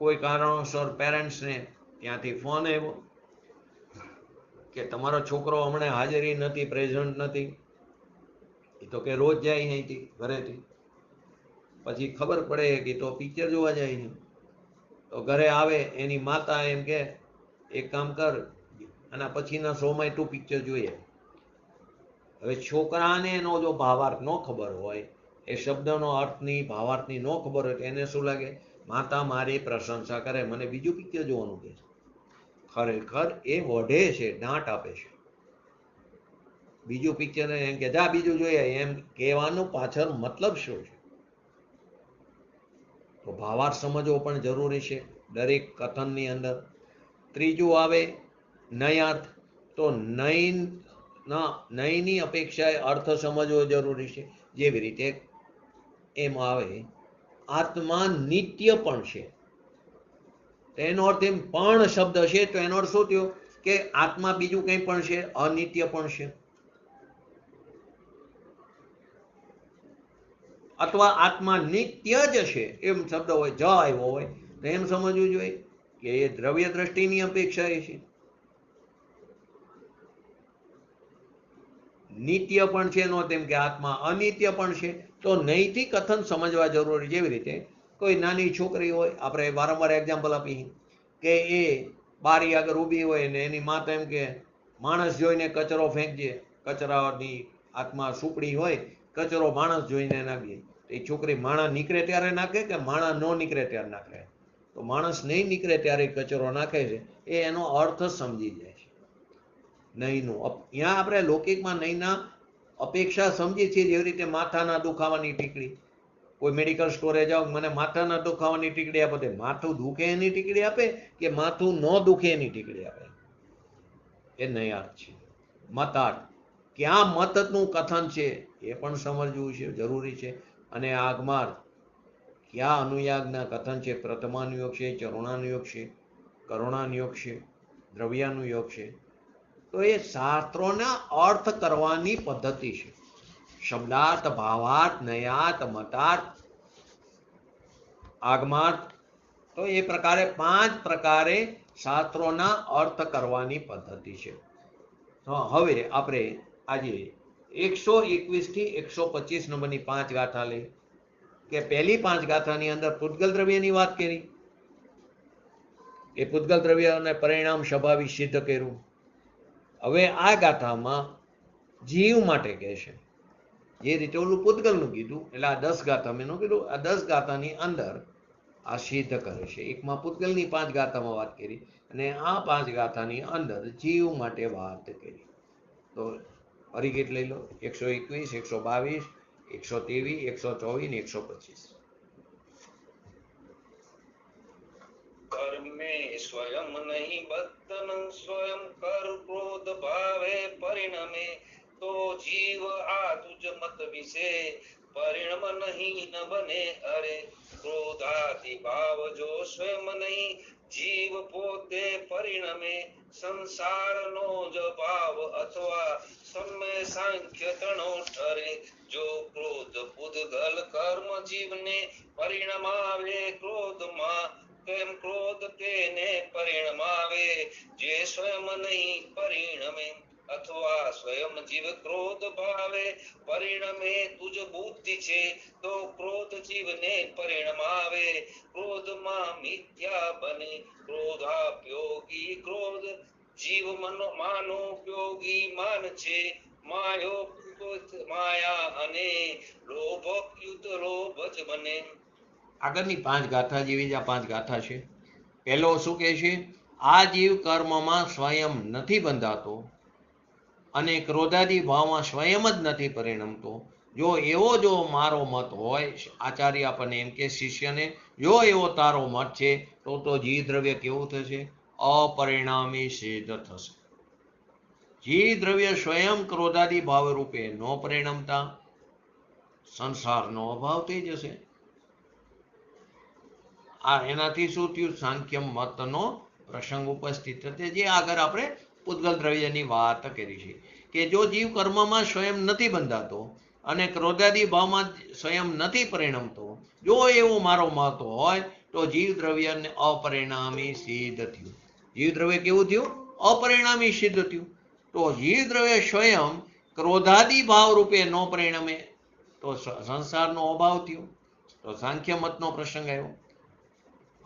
કોઈ કારણોસર પેરેન્ટ્સને ત્યાંથી ફોન આવ્યો કે તમારો છોકરો હમણાં હાજરી નથી, પ્રેઝન્ટ નથી. એ તો કે રોજ જાય અહીંથી ઘરેથી. પછી ખબર પડે કે તો પિક્ચર જોવા જાય છે. તો ઘરે આવે એની માતા એમ કે એક કામ કર, અને પછીના શોમાં તું પિક્ચર જોઈએ. હવે છોકરાને એનો જો ભાવાર્થ ન ખબર હોય, એ શબ્દનો અર્થની ભાવાર્થની ન ખબર હોય તો એને શું લાગે, માતા મારી પ્રશંસા કરે, મને બીજું પિક્ચર જોવાનું કહે. ખરેખર એ વઢે છે, દાંટ આપે છે. બીજું પિક્ચર એમ કે જા બીજું જોઈએ, એમ કહેવાનું પાછળ મતલબ શું છે? તો ભાવાર્થ સમજવો પણ જરૂરી છે દરેક કથનની અંદર. ત્રીજું આવે નયાર્થ. તો નય નહીંની અપેક્ષાએ અર્થ સમજવો જરૂરી છે. જેવી રીતે એમ આવે આત્મા નિત્ય પણ છે, એનો અર્થ એમ પણ શબ્દ છે તો એનો અર્થ શું થયો કે આત્મા બીજું કંઈ પણ છે, અનિત્ય પણ છે. અથવા આત્મા નિત્ય જ છે એમ શબ્દ હોય, જ આવ્યો હોય તો એમ સમજવું જોઈએ કે એ દ્રવ્ય દ્રષ્ટિની અપેક્ષા એ છે. નિત્ય પણ છે નો તેમ કે આત્મા અનિત્ય પણ છે, તો નૈતિક કથન સમજવા જરૂરી. જેવી રીતે કોઈ નાની છોકરી હોય, આપણે વારંવાર એક્ઝામ્પલ આપી કે એ બારી આગળ ઊભી હોય ને એની માતા એમ કે માણસ જોઈને કચરો ફેંકજે, કચરાની આત્મા સુપડી હોય, કચરો માણસ જોઈને નાખીએ. એ છોકરી માણસ નીકળે ત્યારે નાખે કે માણસ ન નીકળે ત્યારે નાખે? તો માણસ નહીં નીકળે ત્યારે કચરો નાખે છે, એ એનો અર્થ સમજી જાય છે નહીંનું. ત્યાં આપણે લૌકિકમાં નહીંના અપેક્ષા સમજીએ છીએ. જેવી રીતે માથાના દુખાવાની ટીકડી, કોઈ મેડિકલ સ્ટોરે જાઓ, મને માથાના દુખાવાની ટીકડી આપો, તો માથું દુખે એની ટીકડી આપે કે માથું ન દુખે એની ટીકડી આપે? એ નયાર્થ છે. મતાર્થ, ક્યાં મતનું કથન છે એ પણ સમજવું છે, જરૂરી છે. અને આગમાર્થ, ક્યાં અનુયાગના કથન છે, પ્રથમાનુયોગ છે, ચરુણાનુયોગ છે, કરુણાનુયોગ છે, દ્રવ્યાનુયોગ છે. તો એ શાસ્ત્રોના અર્થ કરવાની પદ્ધતિ છે. શબ્દાર્થ, ભાવાર્થ, નયાર્થ, મતાર્થ, આગમાર્થ. તો એ પ્રકારે 5 પ્રકારે શાસ્ત્રોના અર્થ કરવાની પદ્ધતિ છે. હવે આપણે આજે 121 થી 125 નંબરની 5 ગાથા લઈ કે પહેલી 5 ગાથાની અંદર પૂતગલ દ્રવ્યની વાત કરી, એ પૂતગલ દ્રવ્ય અને પરિણામ સ્વભાવિક સિદ્ધ કર્યું. હવે આ ગાથામાં જીવ માટે કહે છે, જે રીતે ઓલું પૂતગલનું કીધું, એટલે આ 10 ગાથા મેં કીધું, આ 10 ગાથાની અંદર આ સિદ્ધ કરે છે. એકમાં પૂતગલની 5 ગાથામાં વાત કરી અને આ 5 ગાથાની અંદર જીવ માટે વાત કરી. તો પરિગીત લઈ લો, 121, 122, 123, 124 ને 125. કર્મે સ્વયં નહીં બદ્ધન સ્વયં કર ક્રોધ ભાવે પરિણમે, તો જીવ આ તુજ મત વિશે પરિણમ નહીં ન બને. અરે ક્રોધાદિ ભાવ જો સ્વયં નહીં જીવ પોતે પરિણમે, સંસારનો જ ભાવ અથવા સમ્ય સાંખ્ય તણો ઠરે. જો ક્રોધ પૂદગલ કર્મ જીવને પરિણમાવે ક્રોધમાં, તેમ ક્રોધ તેને પરિણમાવે જે સ્વયં નહીં પરિણમે. અથવા સ્વયં જીવ ક્રોધ ભાવે પરિણમે તુજ બુદ્ધિ છે, તો ક્રોધ જીવને પરિણમાવે ક્રોધમાં મિથ્યા બને. ક્રોધાપયોગી ક્રોધ જીવ માનોપયોગી માન છે, માયા અને લોભયુક્ત લોભ જ બને. આગળની 5 ગાથા જેવી જ આ 5 ગાથા છે. પહેલો શું કહે છે? આ જીવ કર્મમાં સ્વયં નથી બંધાતો અને ક્રોધાદી ભાવમાં સ્વયં જ નથી પરિણમતો. જો એવો જો મારો મત હોય, આચાર્ય આપણને એમ કે શિષ્યને, જો એવો તારો મત છે તો જીવ દ્રવ્ય કેવું થશે? અપરિણામી સિદ્ધ થશે. જીવ દ્રવ્ય સ્વયં ક્રોધાદી ભાવ રૂપે ન પરિણમતા સંસારનો અભાવ થઈ જશે. આ એનાથી શું થયું? સાંખ્ય મતનો પ્રસંગ ઉપસ્થિત થશે, જે આગળ આપણે પૂતગલ દ્રવ્યની વાત કરી છે કે જો જીવ કર્મમાં સ્વયં નથી બંધાતો અને ક્રોધાદી ભાવમાં સ્વયં નથી પરિણમતો, જો એવો મારો મત હોય તો જીવ દ્રવ્યને અપરિણામી સિદ્ધ થયું. જીવ દ્રવ્ય કેવું થયું? અપરિણામી સિદ્ધ થયું. તો જીવ દ્રવ્ય સ્વયં ક્રોધાદી ભાવ રૂપે ન પરિણમે તો સંસારનો અભાવ થયો. તો સાંખ્ય મતનો પ્રસંગ આવ્યો.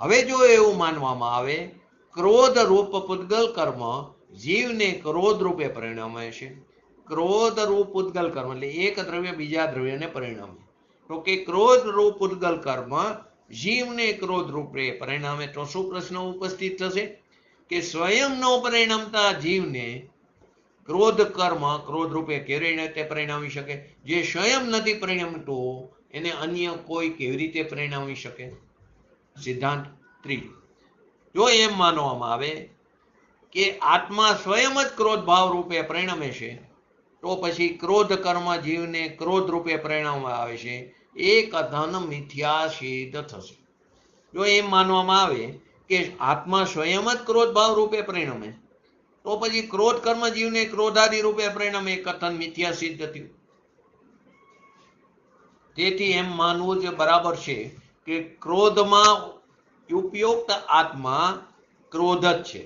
હવે જો એવું માનવામાં આવે ક્રોધ રૂપ પૂતગલ કર્મ જીવને ક્રોધ રૂપે પરિણમે છે, ક્રોધ રૂપ પૂતગલ કર્મ એટલે એક દ્રવ્ય બીજા દ્રવ્યને પરિણમે, તો કે ક્રોધ રૂપ પૂતગલ કર્મ જીવને ક્રોધ રૂપે પરિણામે, તો શું પ્રશ્ન ઉપસ્થિત થશે કે સ્વયં નો પરિણમતા જીવને ક્રોધ કર્મ ક્રોધ રૂપે કેવી રીતે પરિણામી શકે? જે સ્વયં નથી પરિણમતું એને અન્ય કોઈ કેવી રીતે પરિણામી શકે? સિદ્ધાંત ત્રીજો, જો એમ માનવામાં આવે કે આત્મા સ્વયં જ ક્રોધ ભાવ રૂપે પરિણમે છે, તો પછી ક્રોધ કર્મ જીવને ક્રોધ રૂપે પરિણામમાં આવે છે એ કથન મિથ્યા સિદ્ધ થશે. જો એમ માનવામાં આવે કે આત્મા સ્વયં જ ક્રોધ ભાવ રૂપે પરિણમે, તો પછી ક્રોધ કર્મ જીવને ક્રોધાદિ રૂપે પરિણમે એ કથન મિથ્યા સિદ્ધ થયું. તેથી એમ માનવું જે બરાબર છે કે ક્રોધમાં ઉપયુક્ત આત્મા ક્રોધ જ છે,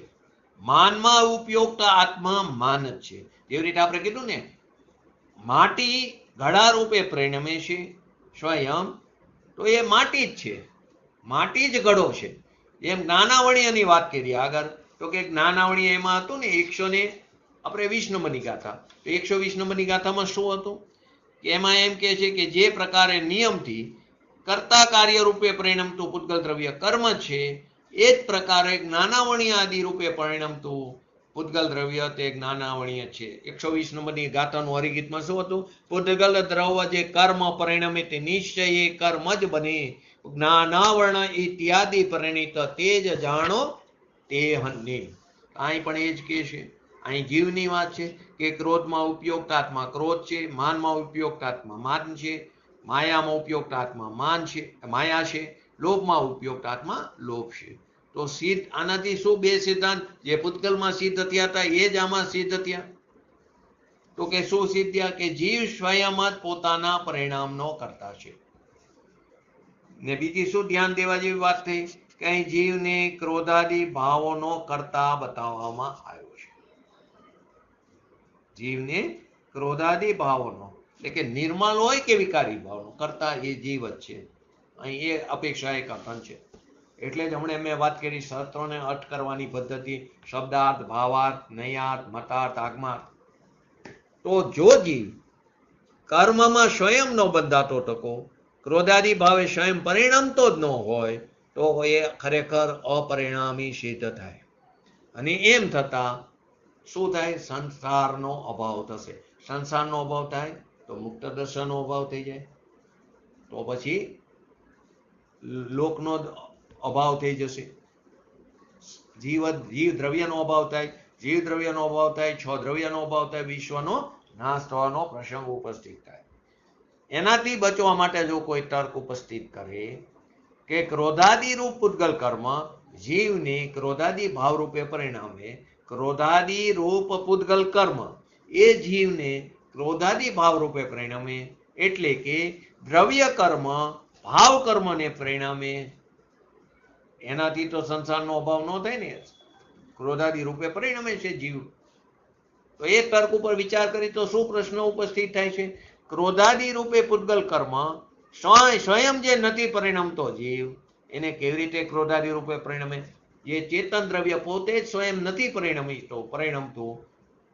માનમાં ઉપયુક્ત આત્મા માન જ છે. એવી રીતે આપણે કીધું ને, માટી ઘડા રૂપે પરિણમે છે સ્વયં, તો એ માટી જ છે, માટી જ ઘડો છે. એમ જ્ઞાનાવળીની વાત કરીએ આગળ, તો કે જ્ઞાનાવળી એમાં હતું ને 120 નંબરની ગાથા. તો 120 નંબરની ગાથામાં શું હતું? એમાં એમ કે છે કે જે પ્રકારે નિયમથી કર્તા કાર્ય રૂપે પરિણમતું પૂતગલ દ્રવ્ય કર્મ છે, એ જ પ્રકારે જ્ઞાનાવણી આદિ રૂપે પરિણમતું પૂતગલ દ્રવ્ય તે જ્ઞાનાવણીય છે. 120 નંબરની ગાથાનું હરિગીતમાં શું હતું? પૂતગલ દ્રવ્ય જે કર્મ પરિણમે તે નિશ્ચય એ કર્મ જ બને, જ્ઞાનાવર્ણ ઇત્યાદિ પરિણિત તે જ જાણો તે હન્ને. અહીં પણ એ જ કે છે, અહીં જીવની વાત છે કે ક્રોધમાં ઉપયુક્ત આત્મા ક્રોધ છે, માનમાં ઉપયુક્ત આત્મા માન છે, માયામાં ઉપયુક્ત આત્મા માયા છે, લોભમાં ઉપયુક્ત આત્મા લોભ છે. તો સિદ્ધ આનાથી શું બે સિદ્ધાંત જે પૂતગલમાં સિદ્ધ થયા હતા એ જ આમાં સિદ્ધ થયા. તો કે શું સિદ્ધ થયા? કે જીવ સ્વયં જ પોતાના પરિણામનો કરતા છે. ને બીજી શું ધ્યાન દેવા જેવી વાત થઈ કે અહીં જીવને ક્રોધાદિ ભાવોનો કરતા બતાવવામાં આવ્યો છે. જીવને ક્રોધાદિ ભાવોનો એટલે કે નિર્મલ હોય કે વિકારી ભાવનો કરતા એ જીવ જ છે. અહીં એ અપેક્ષા એક કથન છે. એટલે જ હમણાં મેં વાત કરી શસ્ત્રોને અર્થ કરવાની પદ્ધતિ, શબ્દાર્થ, ભાવાર્થ, નયાર્થ, મતાર્થ, આગમાર્થ. તો જો જીવ કર્મમાં સ્વયં નો બંધાતો ટકો, ક્રોધાદિ ભાવે સ્વયં પરિણમતો જ ન હોય, તો એ ખરેખર અપરિણામી સિદ્ધ થાય. અને એમ થતા શું થાય? સંસારનો અભાવ થશે. સંસારનો અભાવ થાય તો મુક્ત દર્શનનો અભાવ થઈ જાય, તો પછી લોકનો અભાવ થઈ જશે. જીવ દ્રવ્યનો અભાવ થાય, જીવ દ્રવ્યનો અભાવ થાય, 6 દ્રવ્યનો અભાવ થાય, વિશ્વનો નાશ થવાનો પ્રસંગ ઉપસ્થિત થાય. એનાથી બચવા માટે જો કોઈ તર્ક ઉપસ્થિત કરે કે ક્રોધાદિ રૂપ પૂતગલ કર્મ જીવને ક્રોધાદિ ભાવ રૂપે પરિણામે, ક્રોધાદિ રૂપ પૂતગલ કર્મ એ જીવને ક્રોધાદિ ભાવ રૂપે પરિણામે, એટલે કે દ્રવ્ય કર્મ ભાવ કર્મને પરિણામે. એનાથી તો સંસારનો અભાવ ન થાય ને, ક્રોધાદિ રૂપે પરિણમે છે જીવ. તો એ તર્ક ઉપર વિચાર કરી તો શું પ્રશ્ન ઉપસ્થિત થાય છે? ક્રોધાદિ રૂપે પૂતગલ કર્મ સ્વયં જે નથી પરિણમતો જીવ, એને કેવી રીતે ક્રોધાદિ રૂપે પરિણમે? જે ચેતન દ્રવ્ય પોતે જ સ્વયં નથી પરિણમતું,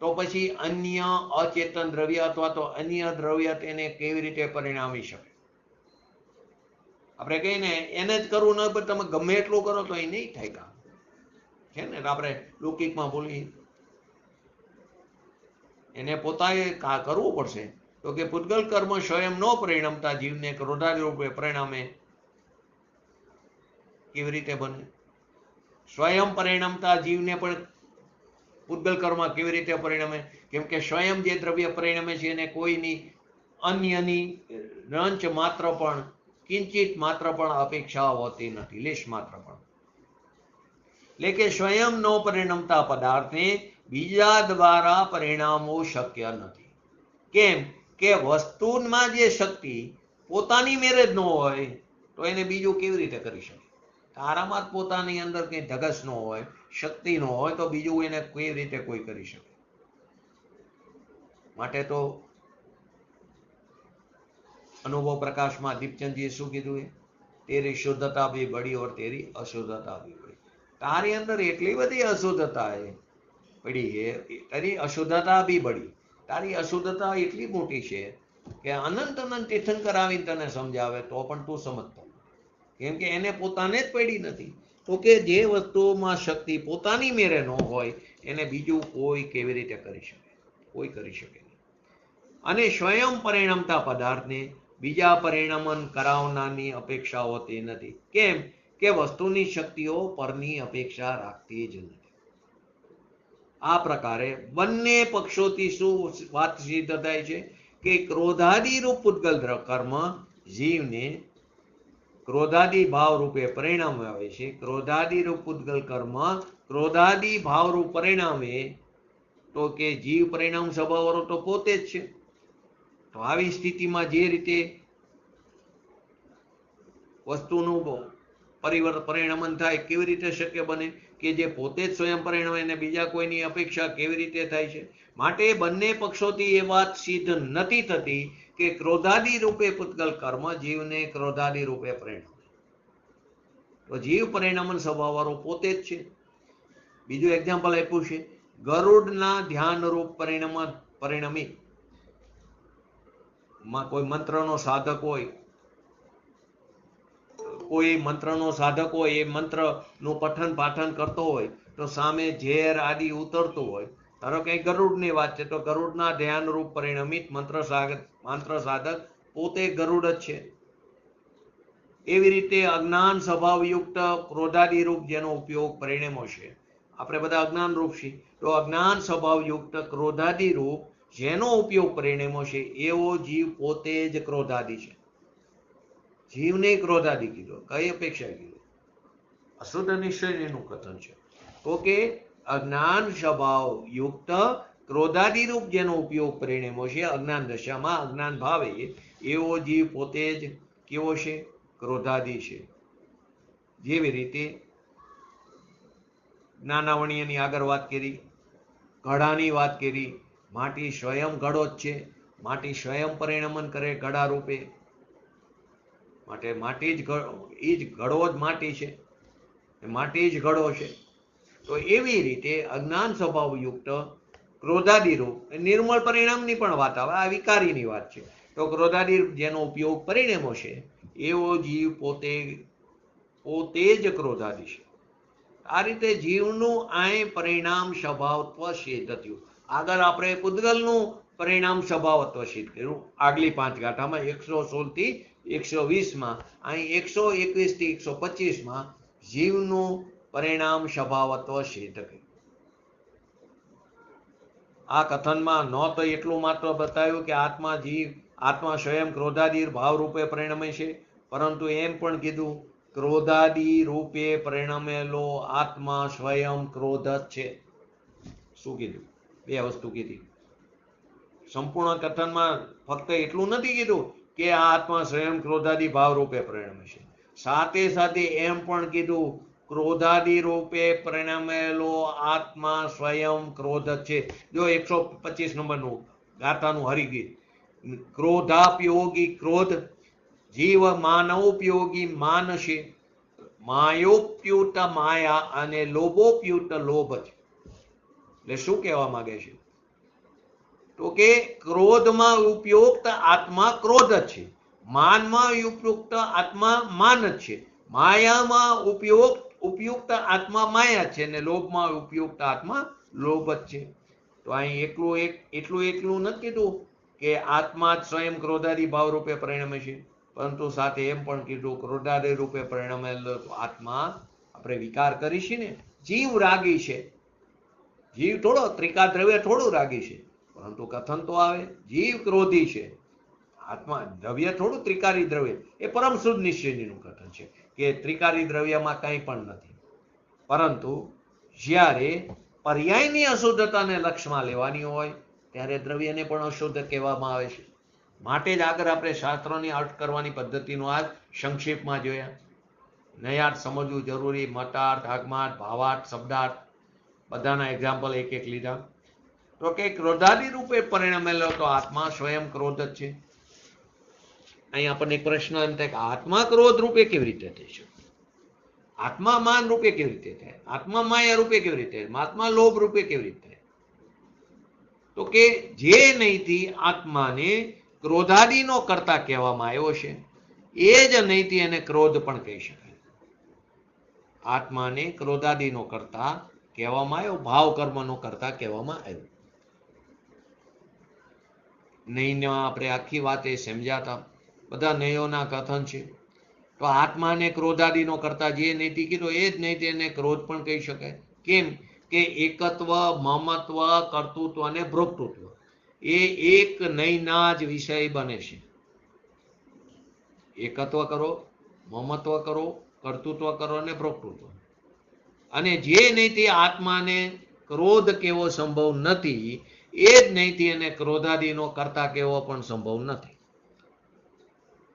તો પછી અન્ય અચેતન દ્રવ્ય અથવા તો અન્ય દ્રવ્ય તેને કેવી રીતે પરિણામી શકે? આપણે કહીએ ને એને જ કરવું ન પડે, તમે ગમે એટલું કરો તો એ નહીં થાય કામ છે ને. આપણે લૌકિકમાં બોલીએ, એને પોતાએ કરવું પડશે. તો કે પૂતગલ કર્મ સ્વયં ન પરિણમતા જીવને ક્રોધાદિ રૂપે પરિણામે કેવી રીતે બને? સ્વયં પરિણમતા જીવને પણ પૂતગલ કર્મ કેવી રીતે પરિણમે? કેમ કે સ્વયં જે દ્રવ્ય પરિણમે છે એને કોઈની અન્યની રંચ માત્ર પણ, કિંચિત માત્ર પણ અપેક્ષા હોતી નથી, લેશ માત્ર પણ. એટલે કે સ્વયં નો પરિણમતા પદાર્થને બીજા દ્વારા પરિણામવું શક્ય નથી. કેમ કે વસ્તુમાં જે શક્તિ પોતાની મેરે જ ન હોય તો એને બીજું કેવી રીતે કરી શકે? તારામાં જ પોતાની અંદર કઈ ધગસ ન હોય, શક્તિ ન હોય, તો બીજું એને કેવી રીતે કોઈ કરી શકે? માટે તો અનુભવ પ્રકાશમાં દીપચંદજીએ શું કીધું? તેરી શુદ્ધતા ભી બડી ઓર તેરી અશુદ્ધતા ભી બડી. તારી અંદર એટલી બધી અશુદ્ધતા પડી છે, તારી અશુદ્ધતા ભી બડી. તારી અશુદ્ધતા એટલી મોટી છે કે અનંત અનંત તીર્થંકર આવીને તને સમજાવે તો પણ તું સમજતો, કેમ કે એને પોતાને જ પડી નથી. તો કે જે વસ્તુમાં શક્તિ પોતાની મેરે ન હોય એને બીજું કોઈ કેવી રીતે કરી શકે? કોઈ કરી શકે નહીં. અને સ્વયં પરિણમતા પદાર્થને બીજા પરિણમન કરાવનારની અપેક્ષા હોતી નથી. કેમ કે વસ્તુની શક્તિઓ પરની અપેક્ષા રાખતી જ નથી. આ પ્રકારે બંને પક્ષોથી શું વાત સિદ્ધ થાય છે કે ક્રોધાદી રૂપ પૂતગલ કર્મ જીવને ક્રોધાદી ભાવ રૂપે પરિણામ આવે છે. ક્રોધાદી રૂપ પૂતગલ કર્મ ક્રોધાદી ભાવ રૂપ પરિણામે તો કે જીવ પરિણામ સ્વભાવવાળો તો પોતે જ છે. તો આવી સ્થિતિમાં જે રીતે વસ્તુનું પરિણમન થાય કેવી રીતે શક્ય બને કે જે પોતે જ સ્વયં પરિણમે અને બીજા કોઈની અપેક્ષા કેવી રીતે થાય છે. માટે બંને પક્ષોથી એ વાત સિદ્ધ નથી થતી કે ક્રોધાદી રૂપે પૂતગલ કર્મ જીવને ક્રોધાદી રૂપે પરિણમે. તો જીવ પરિણમન સ્વભાવવાળો પોતે જ છે. બીજું એક્ઝામ્પલ આપ્યું છે, ગરુડના ધ્યાન રૂપ પરિણમી કોઈ મંત્રનો સાધક હોય, કોઈ મંત્રનો સાધક હોય, એ મંત્રનું પઠન પાઠન કરતો હોય તો સામે ઝેર આદિ ઉતરતું હોય. ધારો કે ગરુડની વાત છે તો ગરુડના ધ્યાન રૂપ પરિણમિત મંત્ર સાધક પોતે ગરુડ જ છે. એવી રીતે અજ્ઞાન સ્વભાવયુક્ત ક્રોધાદી રૂપ જેનો ઉપયોગ પરિણમો છે. આપણે બધા અજ્ઞાન રૂપ છીએ તો અજ્ઞાન સ્વભાવયુક્ત ક્રોધાદી રૂપ જેનો ઉપયોગ પરિણમો છે એવો જીવ પોતે જ ક્રોધાદી છે. જીવને ક્રોધાદી કીધો, કઈ અપેક્ષા કીધો? અશુદ્ધ નિશ્ચયનું કથન છે. તો કે અજ્ઞાન સ્વભાવ યુક્ત ક્રોધાદી રૂપ જેનો ઉપયોગ પરિણમો છે અજ્ઞાન દશામાં અજ્ઞાન ભાવે એવો જીવ પોતે જ કેવો છે? ક્રોધાદી છે. જેવી રીતે જ્ઞાનાવણીયની આગળ વાત કરી, ઘડાની વાત કરી. માટી સ્વયં ઘડો જ છે. માટી સ્વયં પરિણમન કરે ઘડા રૂપે. માટે માટી જ ઘડો જ માટી છે, માટી જ ઘડો છે. તો એવી રીતે અજ્ઞાન સ્વભાવયુક્ત ક્રોધાદી રૂપ નિર્મળ પરિણામની પણ વાત આવે, આ વિકારીની વાત છે. તો ક્રોધાદી જેનો ઉપયોગ પરિણમો છે એવો જીવ પોતે જ ક્રોધાદી છે. આ રીતે જીવનું આ પરિણામ સ્વભાવત્વ સિદ્ધ થયું. આગળ આપણે પૂતગલનું પરિણામ સ્વભાવત્વ સિદ્ધ કર્યું આગલી 5 ગાથામાં 116 થી 120માં. અહીં 121 થી 125માં જીવનું પરિણામ સ્વભાવત્વ સિદ્ધ કર્યું. આ કથનમાં ન તો એટલું માત્ર બતાવ્યું કે આત્મા સ્વયં ક્રોધાદી ભાવ રૂપે પરિણમે છે, પરંતુ એમ પણ કીધું ક્રોધાદી રૂપે પરિણમેલો આત્મા સ્વયં ક્રોધ જ છે. શું કીધું? 2 વસ્તુ કીધી. સંપૂર્ણ કથનમાં ફક્ત એટલું નથી કીધું કે આ આત્મા સ્વયં ક્રોધાદી ભાવ રૂપે પરિણમે છે, સાથે સાથે એમ પણ કીધું ક્રોધાદી રૂપે પરિણમેલો આત્મા સ્વયં ક્રોધ છે. જો 125 નંબરનું ગાથાનું હરિગીત, ક્રોધાપયોગી ક્રોધ જીવ માનવોપયોગી માન છે, માયોપ્યુત માયા અને લોભોપ્યુત લોભ છે. એટલે શું કહેવા માંગે છે? તો કે ક્રોધમાં ઉપયુક્ત આત્મા ક્રોધ જ છે, માનમાં ઉપયુક્ત આત્મા માન જ છે, માયામાં ઉપયુક્ત આત્મા માયા છે અને લોભમાં ઉપયુક્ત આત્મા લોભ જ છે. તો અહીં એટલું નથી કીધું કે આત્મા જ સ્વયં ક્રોધાદી ભાવ રૂપે પરિણમે છે, પરંતુ સાથે એમ પણ કીધું ક્રોધાદી રૂપે પરિણમેલો આત્મા આપણે વિકાર કરીશી ને. જીવ રાગી છે, જીવ થોડો ત્રિકા દ્રવ્ય થોડું રાગી છે, પરંતુ કથન તો આવે જીવ ક્રોધી છે. આત્મા દ્રવ્ય થોડું ત્રિકારી દ્રવ્ય, એ પરમ શુદ્ધ નિશ્ચયનું કથન છે કે ત્રિકારી દ્રવ્યમાં કંઈ પણ નથી. પરંતુ જ્યારે પર્યાયની અશુદ્ધતાને લક્ષમાં લેવાની હોય ત્યારે દ્રવ્યને પણ અશુદ્ધ કહેવામાં આવે છે. માટે જ આગળ આપણે શાસ્ત્રોની અર્થ કરવાની પદ્ધતિનો આજ સંક્ષેપમાં જોયા. નયાર્થ સમજવું જરૂરી, મતાર્થ, આગમાર્થ, ભાવાર્થ, શબ્દાર્થ બધાના એક્ઝામ્પલ એક લીધા. તો કે ક્રોધાદી રૂપે પરિણમેલો તો આત્મા સ્વયં ક્રોધ જ છે. અહીં આપણને એક પ્રશ્ન એમ થાય કે આત્મા ક્રોધ રૂપે કેવી રીતે થઈ શકે? આત્મા માન રૂપે કેવી રીતે થાય? આત્મા માયા રૂપે કેવી રીતે? આત્મા લોભ રૂપે કેવી રીતે? તો કે જે નહીંથી આત્માને ક્રોધાદીનો કર્તા કહેવામાં આવ્યો છે એ જ નહીંથી એને ક્રોધ પણ કહી શકાય. આત્માને ક્રોધાદીનો કર્તા કહેવામાં આવ્યો, ભાવ કર્મનો કર્તા કહેવામાં આવ્યો. નહીંમાં આપણે આખી વાત એ સમજાતા, બધા નયોના કથન છે. તો આત્માને ક્રોધાદીનો કરતા જે નૈતિ કીધો એ જ નૈતિ એને ક્રોધ પણ કહી શકાય. કેમ કે એકત્વ, મમત્વ, કર્તૃત્વ અને ભોક્તૃત્વ એ એક નયના જ વિષય બને છે. એકત્વ કરો, મમત્વ કરો, કર્તૃત્વ કરો અને ભોક્તૃત્વ. અને જે નહીંથી આત્માને ક્રોધ કેવો સંભવ નથી, એ જ નહીંથી એને ક્રોધાદિનો કરતા કેવો પણ સંભવ નથી.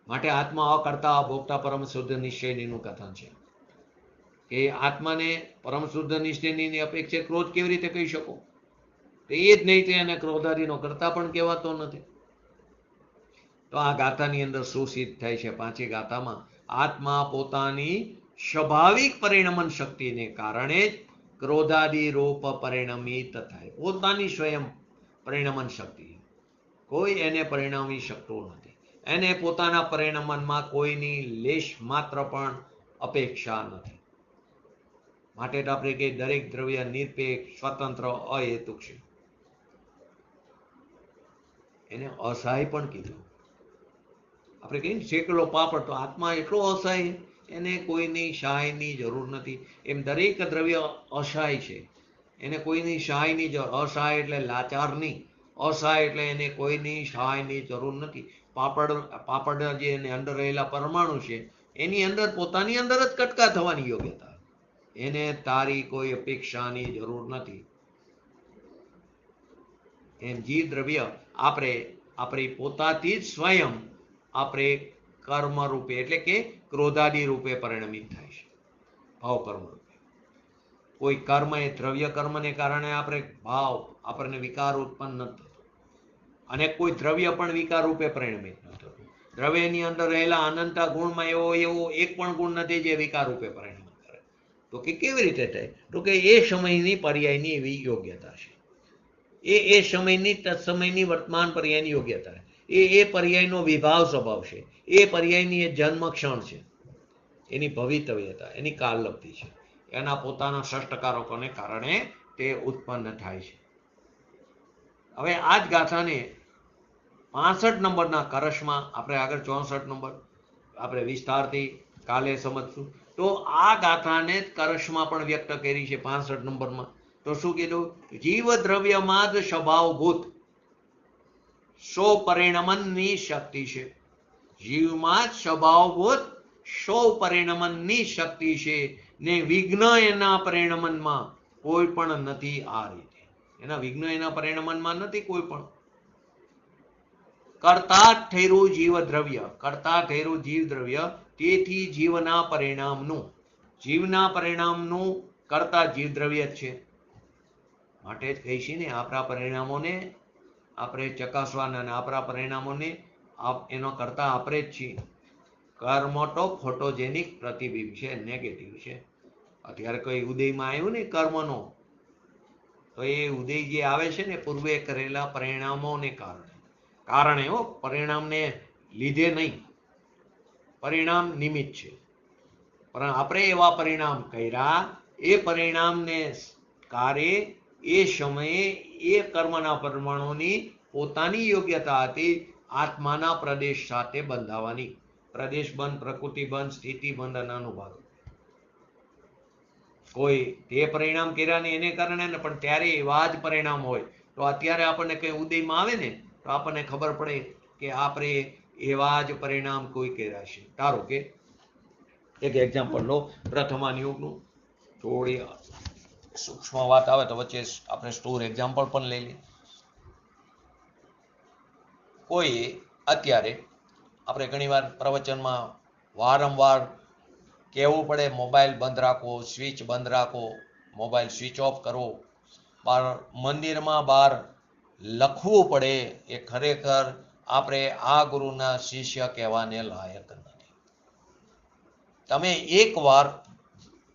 માટે આત્મા અકર્તા અભોક્તા પરમ શુદ્ધ નિશ્ચયનીનું કથન છે કે આત્માને પરમ શુદ્ધ નિશ્ચયની અપેક્ષા ક્રોધ કેવી રીતે કહી શકો? તો એ જ નહીં એને ક્રોધાદિનો કરતા પણ કહેવાતો નથી. તો આ ગાથાની અંદર શું સિદ્ધ થાય છે? પાંચી ગાથામાં આત્મા પોતાની સ્વાભાવિક પરિણમન શક્તિને કારણે જ ક્રોધાદિ રૂપ પરિણમિત થાય. પોતાની સ્વયં પરિણમન શક્તિ, કોઈ એને પરિણામી શકતો નથી. એને પોતાના પરિણમનમાં કોઈની લેશ માત્ર પણ અપેક્ષા નથી. માટે આપણે કહીએ દરેક દ્રવ્ય નિરપેક્ષ, સ્વતંત્ર, અહેતુક છે. એને અસહાય પણ કીધું. આપણે કહીએ ને શેકેલો પાપડ, તો આત્મા એટલો અસહાય, એને કોઈની સહાયની જરૂર નથી. એમ દરેક દ્રવ્ય અસહાય છે, એને કોઈની સહાયની જરૂર. અસહાય એટલે લાચાર નહીં, અસહાય એટલે એને કોઈની સહાયની જરૂર નથી. પાપડ જે એની અંદર રહેલા પરમાણુ છે, એની અંદર પોતાની અંદર જ કટકા થવાની યોગ્યતા. એને તારી કોઈ અપેક્ષાની જરૂર નથી. એમ જીવ દ્રવ્ય આપણે પોતાથી જ સ્વયં આપણે કર્મ રૂપે એટલે કે ક્રોધાદિ રૂપે પરિણમિત થાય છે, ભાવ કર્મ રૂપે. કોઈ કર્મ એ દ્રવ્ય કર્મને કારણે આપણને વિકાર ઉત્પન્ન નથી થતો, અને કોઈ દ્રવ્ય પણ વિકાર રૂપે પરિણમિત નથી થતું. દ્રવ્યની અંદર રહેલા અનંત ગુણમાં એવો એક પણ ગુણ નથી જે વિકાર રૂપે પરિણમિત કરે. તો કે કેવી રીતે થાય? તો કે એ સમયની પર્યાયની એવી યોગ્યતા છે. એ સમયની તત્સમયની વર્તમાન પર્યાયની યોગ્યતા, એ પર્યાયનો વિભાવ સ્વભાવ છે. એ પર્યાયની એ જન્મ ક્ષણ છે, એની ભવિતવ્યતા, એની કાલલબ્ધિ છે. એના પોતાના ષષ્ટકારકોને કારણે તે ઉત્પન્ન થાય છે. હવે આ જ ગાથાને 65 નંબરના કરશમાં આપણે આગળ 64 નંબર આપણે વિસ્તારથી કાલે સમજશું. તો આ ગાથાને કરશમાં પણ વ્યક્ત કરી છે 65 નંબરમાં. તો શું કીધું? જીવ દ્રવ્યમાં જ સ્વભાવભૂત સો પરિણમનની શક્તિ છે. જીવમાં જ સ્વભાવભૂત સો પરિણમનની શક્તિ છે, ને વિઘ્ન એના પરિણમનમાં કોઈ પણ નથી. આ રીતે એના વિઘ્ન એના પરિણમનમાં નથી કોઈ પણ. કરતા ઠેરું જીવ દ્રવ્ય, કરતા ઠેરું જીવ દ્રવ્ય, તેથી જીવના પરિણામનું કરતા જીવ દ્રવ્ય જ છે. માટે જ કહીશું ને, આપણા પરિણામોને આપણે ચકાસવાના, અને આપણા પરિણામોને એનો કરતા આપણે જ છીએ. કર્મ તો ફોટોજેનિક પ્રતિબિંબ છે, નેગેટિવ છે. અત્યારે કોઈ ઉદયમાં આવ્યું ને કર્મનો, તો એ ઉદય જે આવે છે ને પૂર્વે કરેલા પરિણામોને કારણે પરિણામને લીધે નહીં, પરિણામ નિમિત્ત છે. પણ આપણે એવા પરિણામ કર્યા, એ પરિણામને કાર્ય એ સમયે એ કર્મના પરમાણુની પોતાની યોગ્યતા હતી આત્માના પ્રદેશ સાથે બંધાવાની. પ્રદેશ બંધ, પ્રકૃતિ બંધ, સ્થિતિ બંધ અને અનુભાવ. કોઈ તે પરિણામ કર્યા ને એને કારણે ને, પણ ત્યારે એવા જ પરિણામ હોય. તો અત્યારે આપણને કઈ ઉદયમાં આવે ને, તો આપણને ખબર પડે કે આપણે એવા જ પરિણામ કોઈ કર્યા છે. ધારો કે એક એક્ઝામ્પલ લો, પ્રથમાન યુગનું. થોડી સૂક્ષ્મ વાત આવે તો વચ્ચે આપણે સ્ટોર એક્ઝામ્પલ પણ લઈ લઈએ. કોઈ અત્યારે આપણે ઘણીવાર પ્રવચનમાં વારંવાર કહેવું પડે મોબાઈલ બંધ રાખો, સ્વિચ બંધ રાખો, મોબાઈલ સ્વિચ ઓફ કરો. મંદિરમાં બહાર લખવું પડે, એ ખરેખર આપણે આ ગુરુના શિષ્ય કહેવાને લાયક નથી. તમે એકવાર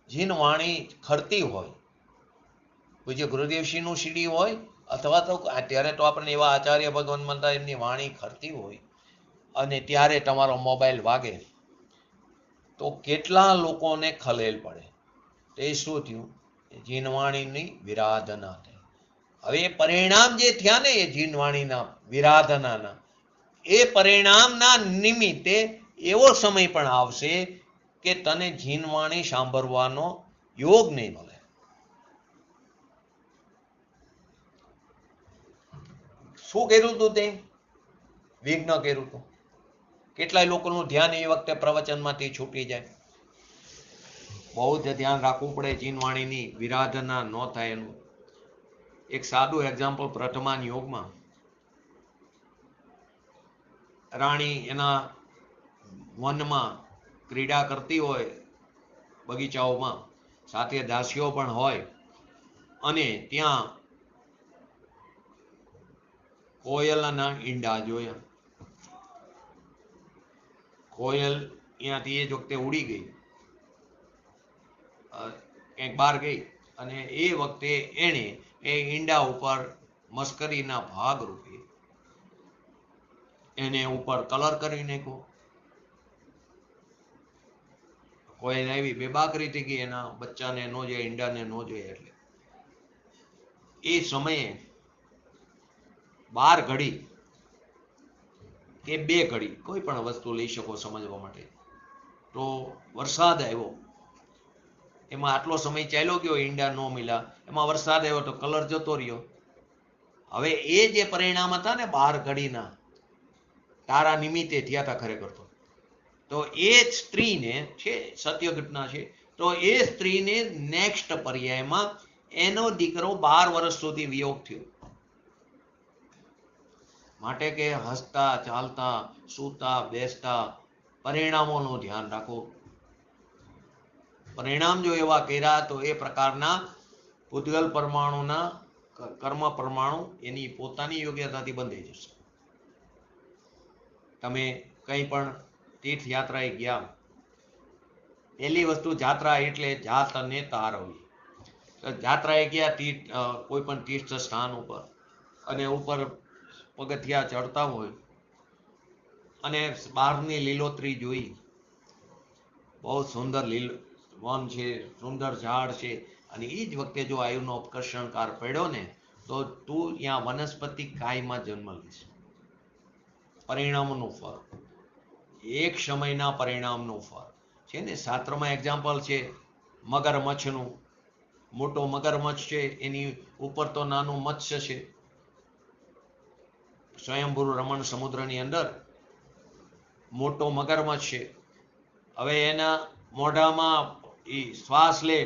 જીનવાણી ખરતી હોય, પૂજ્ય ગુરુદેવશ્રીનું સીડી હોય, અથવા તો અત્યારે તો આપણે એવા આચાર્ય ભગવાન મંતા એમની વાણી ખરતી હોય, અને ત્યારે તમારો મોબાઈલ વાગે, તો કેટલા લોકોને ખલેલ પડે. તે શું થયું? જીનવાણીની વિરાધના થઈ. હવે એ પરિણામ જે થયા ને એ જીનવાણીના વિરાધનાના, એ પરિણામના નિમિત્તે એવો સમય પણ આવશે કે તને જીનવાણી સાંભળવાનો યોગ નહીં મળે. શું કર્યું હતું તે? વિઘ્ન કર્યું હતું. કેટલાય લોકોનું ધ્યાન એ વખતે પ્રવચનમાંથી છૂટી જાય. બહુ જ ધ્યાન રાખવું પડે ચીનવાણીની વિરાધના ન થાય એનું. એક સાદું એક્ઝામ્પલ, પ્રથમાન યોગમાં રાણી એના વનમાં ક્રીડા કરતી હોય, બગીચાઓમાં, સાથે દાસીઓ પણ હોય, અને ત્યાં કોયલના ઈંડા જોયા. કોયલ ત્યાંથી એ જ વખતે ઉડી ગઈ, ક્યાંક બહાર ગઈ, અને એ વખતે એણે એ ઈંડા ઉપર મસ્કરીના ભાગ રૂપે એને ઉપર કલર કરી નાખ્યો. કોયલ આવી બેબાકરી થઈ ગઈ, એના બચ્ચાને ન જોઈએ, ઈંડાને ન જોઈએ. એટલે એ સમયે 12 ઘડી કે 2 ઘડી, કોઈ પણ વસ્તુ લઈ શકો સમજવા માટે, તો વરસાદ આવ્યો. એમાં આટલો સમય ચાલ્યો ગયો, ઈંડા ન મળ્યા, એમાં વરસાદ આવ્યો તો કલર જતો રહ્યો. હવે એ જે પરિણામ હતા ને 12 ઘડીના, તારા નિમિત્તે થયા હતા ખરેખર તો એ જ સ્ત્રીને છે, સત્ય ઘટના છે, તો એ સ્ત્રીને નેક્સ્ટ પર્યાયમાં એનો દીકરો 12 વર્ષ સુધી વિયોગ થયો. માટે કે હસતા, ચાલતા, સૂતા, બેસતા પરિણામોનું ધ્યાન રાખો. પરિણામ જો એવા કર્યા તો એ પ્રકારના પૂતગલ પરમાણુના કર્મ પરમાણુ એની પોતાની યોગ્યતાથી બંધાઈ જશે. તમે કંઈ પણ તીર્થયાત્રાએ ગયા, પહેલી વસ્તુ, જાત્રા એટલે જાત અને તારવી. જાત્રાએ ગયા કોઈ પણ તીર્થ સ્થાન ઉપર, અને ઉપર પગથિયા ચડતા હોય અને બહારની લીલોતરી જોઈ, બહુ સુંદર વન છે, સુંદર ઝાડ છે, અને એ જ વખતે જો આયુનો અપકર્ષણકાર પડ્યો ને, તો તું ત્યાં વનસ્પતિ કાયમાં જન્મ લઈશ. પરિણામનું ફળ, એક સમયના પરિણામનું ફળ છે ને. શાસ્ત્રમાં એક્ઝામ્પલ છે મગરમચ્છનું. મોટો મગરમચ્છ છે, એની ઉપર તો નાનું મત્સ્ય છે. સ્વયંભૂ રમણ સમુદ્રની અંદર મોટો મગરમચ્છ છે. હવે એના મોઢામાં શ્વાસ લે,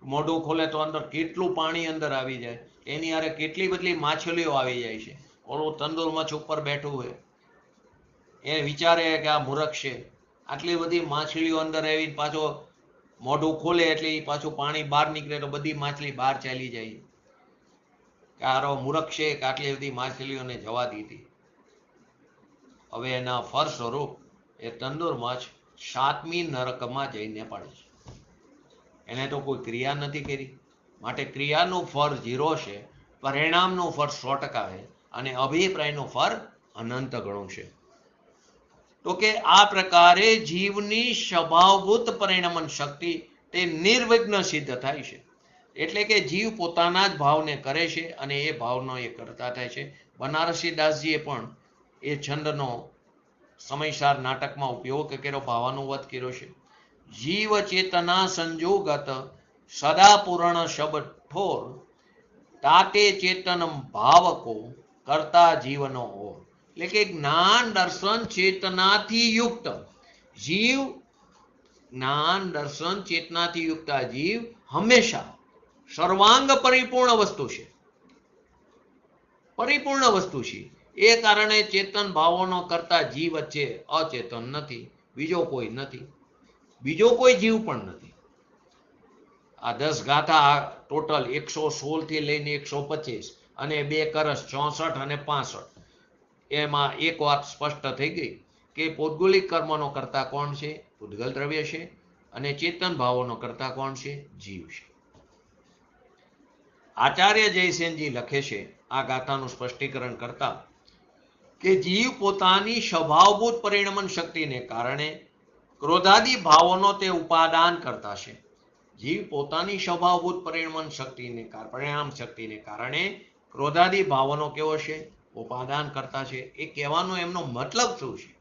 મોઢું ખોલે તો અંદર કેટલું પાણી અંદર આવી જાય. એની હારે કેટલી બધી માછલીઓ આવી જાય છે. ઓલું તંદુર મચ્છ ઉપર બેઠું હોય, એ વિચારે કે આ મૂર્ખ છે. આટલી બધી માછલીઓ અંદર આવી, પાછો મોઢું ખોલે એટલે એ પાછું પાણી બહાર નીકળે તો બધી માછલી બહાર ચાલી જાય. કે આરો મૂર્ખ છે કે આટલી બધી માછલીઓને જવા દીધી. હવે એના ફળ સ્વરૂપ એ તંદુર મચ્છ 7મી નરકમાં જઈને પડે છે. એને તો કોઈ ક્રિયા નથી કરી. માટે ક્રિયાનું ફળ 0 છે, પરિણામનું ફળ 100% છે, અને અભિપ્રાયનું ફળ અનંત ગણું છે. તો કે આ પ્રકારે જીવની સ્વભાવભૂત પરિણમન શક્તિ તે નિર્વિઘ્ન સિદ્ધ થાય છે. એટલે કે જીવ પોતાના જ ભાવને કરે છે, અને એ ભાવનો એ કરતા થાય છે. બનારસી દાસજીએ પણ એ છંદનો સમયસાર નાટકમાં ઉપયોગ કર્યો, ભાવાનુવાદ કર્યો છે. જીવ ચેતના સંજોગત સદા પૂર્ણ શબ ઠોર, તાતે ચેતન ભાવકો કરતા જીવનો ઓર. એટલે કે જ્ઞાન દર્શન ચેતનાથી યુક્ત જીવ, જ્ઞાન દર્શન ચેતનાથી યુક્ત જીવ હંમેશા સર્વાંગ પરિપૂર્ણ વસ્તુ છે, પરિપૂર્ણ વસ્તુ છે. એ કારણે ચેતન ભાવોનો કરતા જીવ છે, અચેતન નથી. બીજો કોઈ નથી, બીજો કોઈ જીવ પણ નથી. આ 10 ગાથા ટોટલ 116 થી લઈને 125, અને 2 કરસ 64 અને 65. એમાં એક વાત સ્પષ્ટ થઈ ગઈ કે પૌદ્ગલિક કર્મનો કરતા કોણ છે? પૂતગલ દ્રવ્ય છે. અને ચેતન ભાવોનો કરતા કોણ છે? જીવ છે. આચાર્ય જયસેનજી લખે છે આ ગાથાનું સ્પષ્ટીકરણ કરતા કે જીવ પોતાની સ્વભાવભૂત પરિણમન શક્તિને કારણે ક્રોધાદી ભાવોનો તે ઉપાદાન કરતા છે. જીવ પોતાની સ્વભાવભૂત પરિણમન શક્તિને પરિણામ શક્તિને કારણે ક્રોધાદી ભાવોનો કેવો છે? ઉપાદાન કરતા છે. એ કહેવાનો એમનો મતલબ શું છે?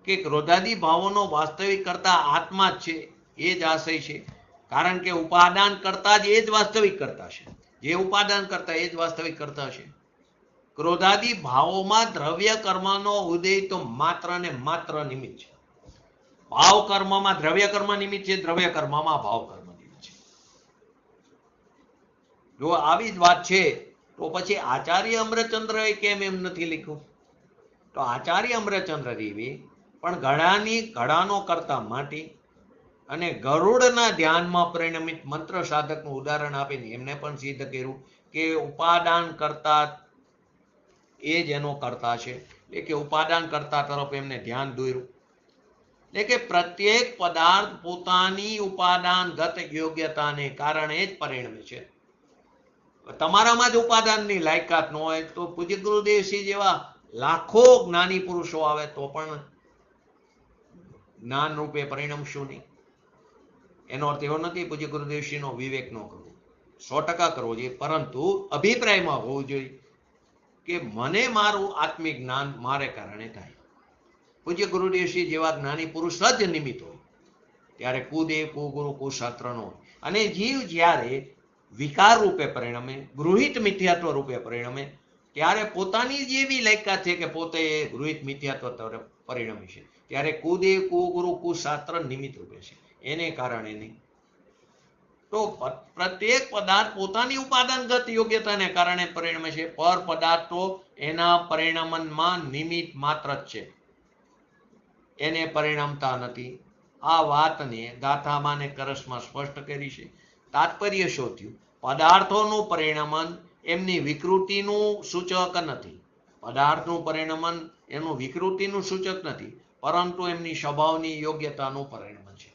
કે ક્રોધાદી ભાવોનો વાસ્તવિક કરતા આત્મા જ છે, એ જ આશય છે. કારણ કે ઉપાદાન કરતા જ એ જ વાસ્તવિક કરતા છે. જે ઉપાદાન કરતા એ જ વાસ્તવિક કરતા છે. ક્રોધાદી ભાવોમાં દ્રવ્ય કર્મનો ઉદય તો માત્ર ને માત્ર નિમિત્ત છે. ભાવ કર્મમાં દ્રવ્ય કર્મ નિમિત્ત છે, દ્રવ્ય કર્મમાં ભાવ કર્મ નિમિત્ત છે. જો આવી જ વાત છે તો પછી આચાર્ય અમરચંદ્ર કેમ એમ નથી લખ્યું? તો આચાર્ય અમરચંદ્ર દેવી પણ ઘડાનો કરતા માટી અને ગરુડના ધ્યાનમાં પરિણમિત મંત્ર સાધકનું ઉદાહરણ આપીને એમને પણ સિદ્ધ કર્યું કે ઉપાદાન કરતા એ જ એનો કરતા છે, એટલે કે ઉપાદાન કરતા તરફ એમને ધ્યાન દોર્યું. એટલે કે પ્રત્યેક પદાર્થ પોતાની ઉપાદાનગત યોગ્યતાને કારણે જ પરિણમે છે. તમારામાં જ ઉપાદાનની લાયકાત ન હોય તો પૂજ્ય ગુરુદેવસિંહ જેવા લાખો જ્ઞાની પુરુષો આવે તો પણ જ્ઞાન રૂપે પરિણમશું નહીં. એનો અર્થ એવો નથી પૂજ્ય ગુરુદેવસિંહનો વિવેક ન કરવો, 100% કરવો જોઈએ, પરંતુ અભિપ્રાયમાં હોવું જોઈએ કે મને મારું આત્મિક જ્ઞાન મારે કારણે થાય. પૂજ્ય ગુરુદેવસિંહ જેવા જ્ઞાની પુરુષ જ નિમિત્ત હોય ત્યારે કુદેવ કુગુરુ કુશાસ્ત્ર ન હોય. અને જીવ જ્યારે વિકાર રૂપે પરિણમે, ગૃહિત મિથ્યાત્વ રૂપે પરિણમે, ત્યારે પોતાની જ એવી લાયકાત છે કે પોતે ગૃહિત મિથ્યાત્વ તરફ પરિણમે છે, ત્યારે કુદેવ કુગુરુ કુશાસ્ત્ર નિમિત્ત રૂપે છે, એને કારણે નહીં. તો પ્રત્યેક પદાર્થ પોતાની ઉપાદાનગત યોગ્યતાને કારણે પરિણમે છે. પર પદાર્થો એના પરિણમનમાં નિમિત્ત માત્ર જ છે, એને પરિણમતા નથી. આ વાતને ગાથામાં ને કરસમાં સ્પષ્ટ કરી છે. તાત્પર્ય શું થયું? પદાર્થોનું પરિણમન એમની વિકૃતિનું સૂચક નથી. પદાર્થનું પરિણમન એનું વિકૃતિનું સૂચક નથી, પરંતુ એમની સ્વભાવની યોગ્યતાનું પરિણમન છે,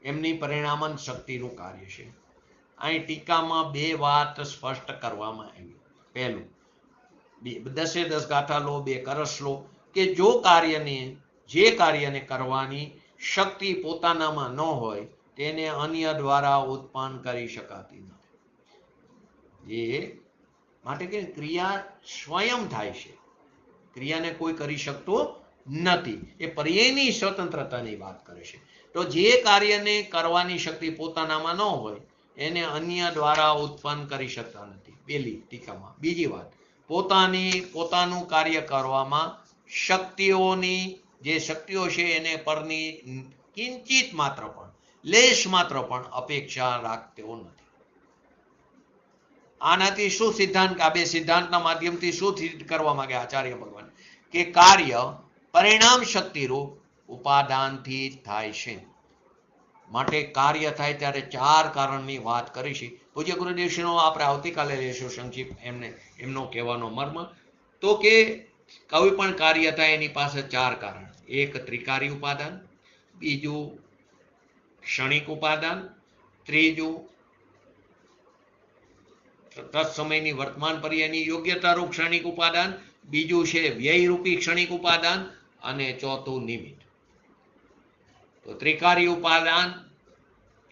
એમની પરિણામન શક્તિનું કાર્ય છે. અહીં ટીકામાં બે વાત સ્પષ્ટ કરવામાં આવી. પહેલું, 10 ગાથા લો, 2 કરસ લો, કે જે કાર્યને કરવાની શક્તિ પોતાનામાં ન હોય તેને અન્ય દ્વારા ઉત્પન્ન કરી શકાતી નથી. માટે કે ક્રિયા સ્વયં થાય છે, ક્રિયાને કોઈ કરી શકતો નથી. એ પર્યાયની સ્વતંત્રતાની વાત કરે છે. તો જે કાર્યને કરવાની શક્તિ પોતાનામાં ન હોય એને અન્ય દ્વારા ઉત્પન્ન કરી શકતા નથી. પહેલી ટીકામાં. બીજી વાત, પોતાનું કાર્ય કરવામાં શક્તિઓની જે શક્તિઓ છે એને પરની કિંચિત માત્ર પણ, લેશ માત્ર પણ અપેક્ષા રાખતો નથી. આનાથી શું સિદ્ધાંત, આ બે સિદ્ધાંતના માધ્યમથી શું સિદ્ધ કરવા માંગે આચાર્ય ભગવાન? કે કાર્ય પરિણામ શક્તિરૂપ ઉપાદાનથી થાય છે. માટે કાર્ય થાય ત્યારે 4 કારણની વાત કરીશું. પૂજ્ય ગુરુદેવશ્રીનો આપણે આવતીકાલે લેશું સંક્ષિપ્ત એમનો કહેવાનો મર્મ. તો કે કોઈ પણ કાર્ય થાય એની પાસે 4 કારણ. એક ત્રિકારી ઉપાદાન, બીજું ક્ષણિક ઉપાદાન, ત્રીજું તત્સમયની વર્તમાન પર્યાયની યોગ્યતારૂપ ક્ષણિક ઉપાદાન, બીજું છે વ્યયરૂપી ક્ષણિક ઉપાદાન, અને ચોથું નિમિત્ત. તો ત્રિકારી ઉપાદાન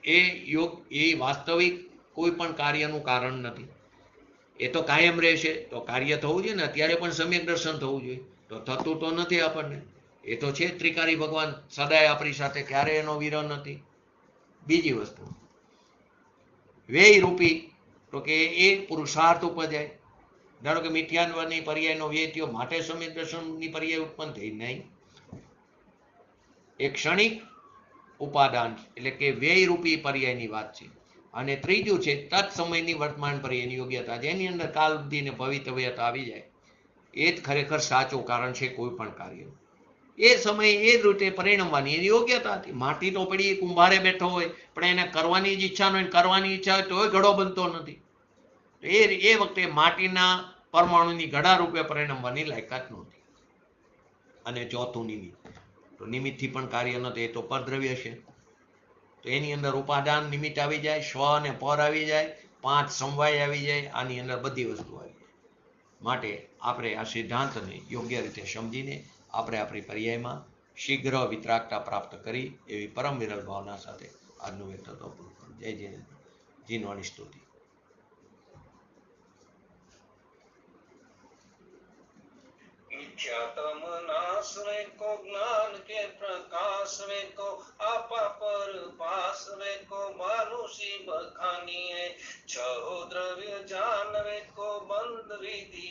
એ વાસ્તવિક કોઈ પણ કાર્યનું કારણ નથી. એ તો કાયમ રહેશે. તો કાર્ય થવું જોઈએ ને, અત્યારે પણ સમ્યક દર્શન થવું જોઈએ, તો થતું તો નથી આપણને. એ તો છે ત્રિકારી ભગવાન સદાય આપણી સાથે, ક્યારેય એનો વિરહ નથી. બીજી વસ્તુ વ્યય રૂપી, તો કે એ પુરુષાર્થ ઉપજાય. ધારો કે મિથ્યાત્વની પર્યાયનો વ્યય થયો માટે સમ્યક દર્શનની પર્યાય ઉત્પન્ન થઈ નહીં. એક ક્ષણિક ઉપાદાન એટલે કે વ્યય રૂપી પર્યાયની વાત છે. અને ત્રીજું છે તત્સમયની વર્તમાન પર્યાયની યોગ્યતા, જેની અંદર કાલ બુદ્ધિ ને ભવિતવ્યતા આવી જાય. એ જ ખરેખર સાચું કારણ છે કોઈ પણ કાર્ય. એ સમયે એ જ રીતે પરિણમવાની એની યોગ્યતા હતી. માટી તો પડી, કુંભારે બેઠો હોય પણ એને કરવાની જ ઈચ્છા ન હોય, કરવાની ઈચ્છા હોય તોય ઘડો બનતો નથી. એ વખતે માટીના પરમાણુની ઘડા રૂપે પરિણમવાની લાયકાત નહોતી. અને ચોથું નિમિત્ત. તો નિમિત્તથી પણ કાર્ય નથી, એ તો પરદ્રવ્ય છે. તો એની અંદર ઉપાદાન નિમિત્ત આવી જાય, સ્વ અને પર આવી જાય, 5 સમવાય આવી જાય, આની અંદર બધી વસ્તુ આવી જાય. માટે આપણે આ સિદ્ધાંતને યોગ્ય રીતે સમજીને આપણે આપણી પર્યાયમાં શીઘ્ર વિતરાગતા પ્રાપ્ત કરી એવી પરમ વિરલ ભાવના સાથે આજનું વક્તવ્ય પૂરું કરું. જય જીનવાણી સ્તુતિ. मिथ्यात्म नाश में को ज्ञान के प्रकाश में को आपा पर पास में को मानुषी बखानी है छो द्रव्य जानवे को बंद विधि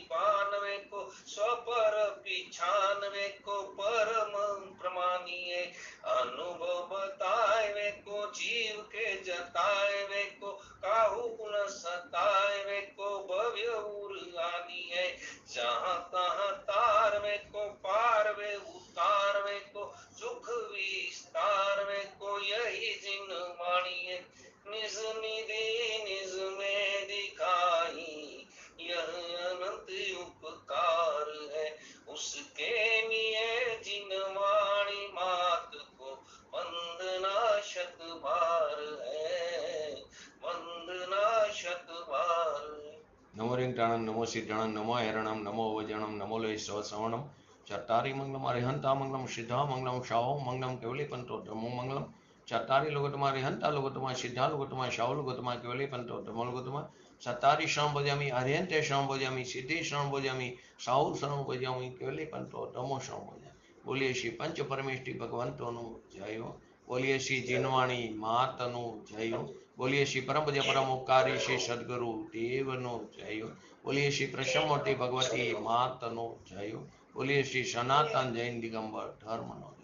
વેંકટાણમ નમો સિદ્ધાણમ નમો હેરણમ નમો વજણમ નમો લય સવસવણમ ચત્તારી મંગલમ અરિહંતા મંગલમ સિદ્ધા મંગલમ શાહો મંગલમ કેવલી પંતો ધમો મંગલમ ચત્તારી લોગતમાં અરિહંતા લોગતમાં સિદ્ધા લોગતમાં શાહો લોગતમાં કેવલી પંતો ધમો લોગતમાં ચત્તારી શ્રમ ભજામી અરિહંતે શ્રમ ભજામી સિદ્ધિ શ્રમ ભજામી શાહુ શ્રમ ભજામી કેવલી પંતો ધમો શ્રમ ભજામી બોલીએ શ્રી પંચ પરમેષ્ઠી ભગવંતોનું જય બોલીએ શ્રી જીનવાણી માતનું જય બોલીએ શ્રી પરમ પૂજ્ય પરમ ઉપકારી શ્રી સદગુરુ દેવનો જય બોલીએ શ્રી પ્રસમમૂર્તિ ભગવતી માતનો જય બોલીએ શ્રી સનાતન જૈન દિગંબર ધર્મનો જય.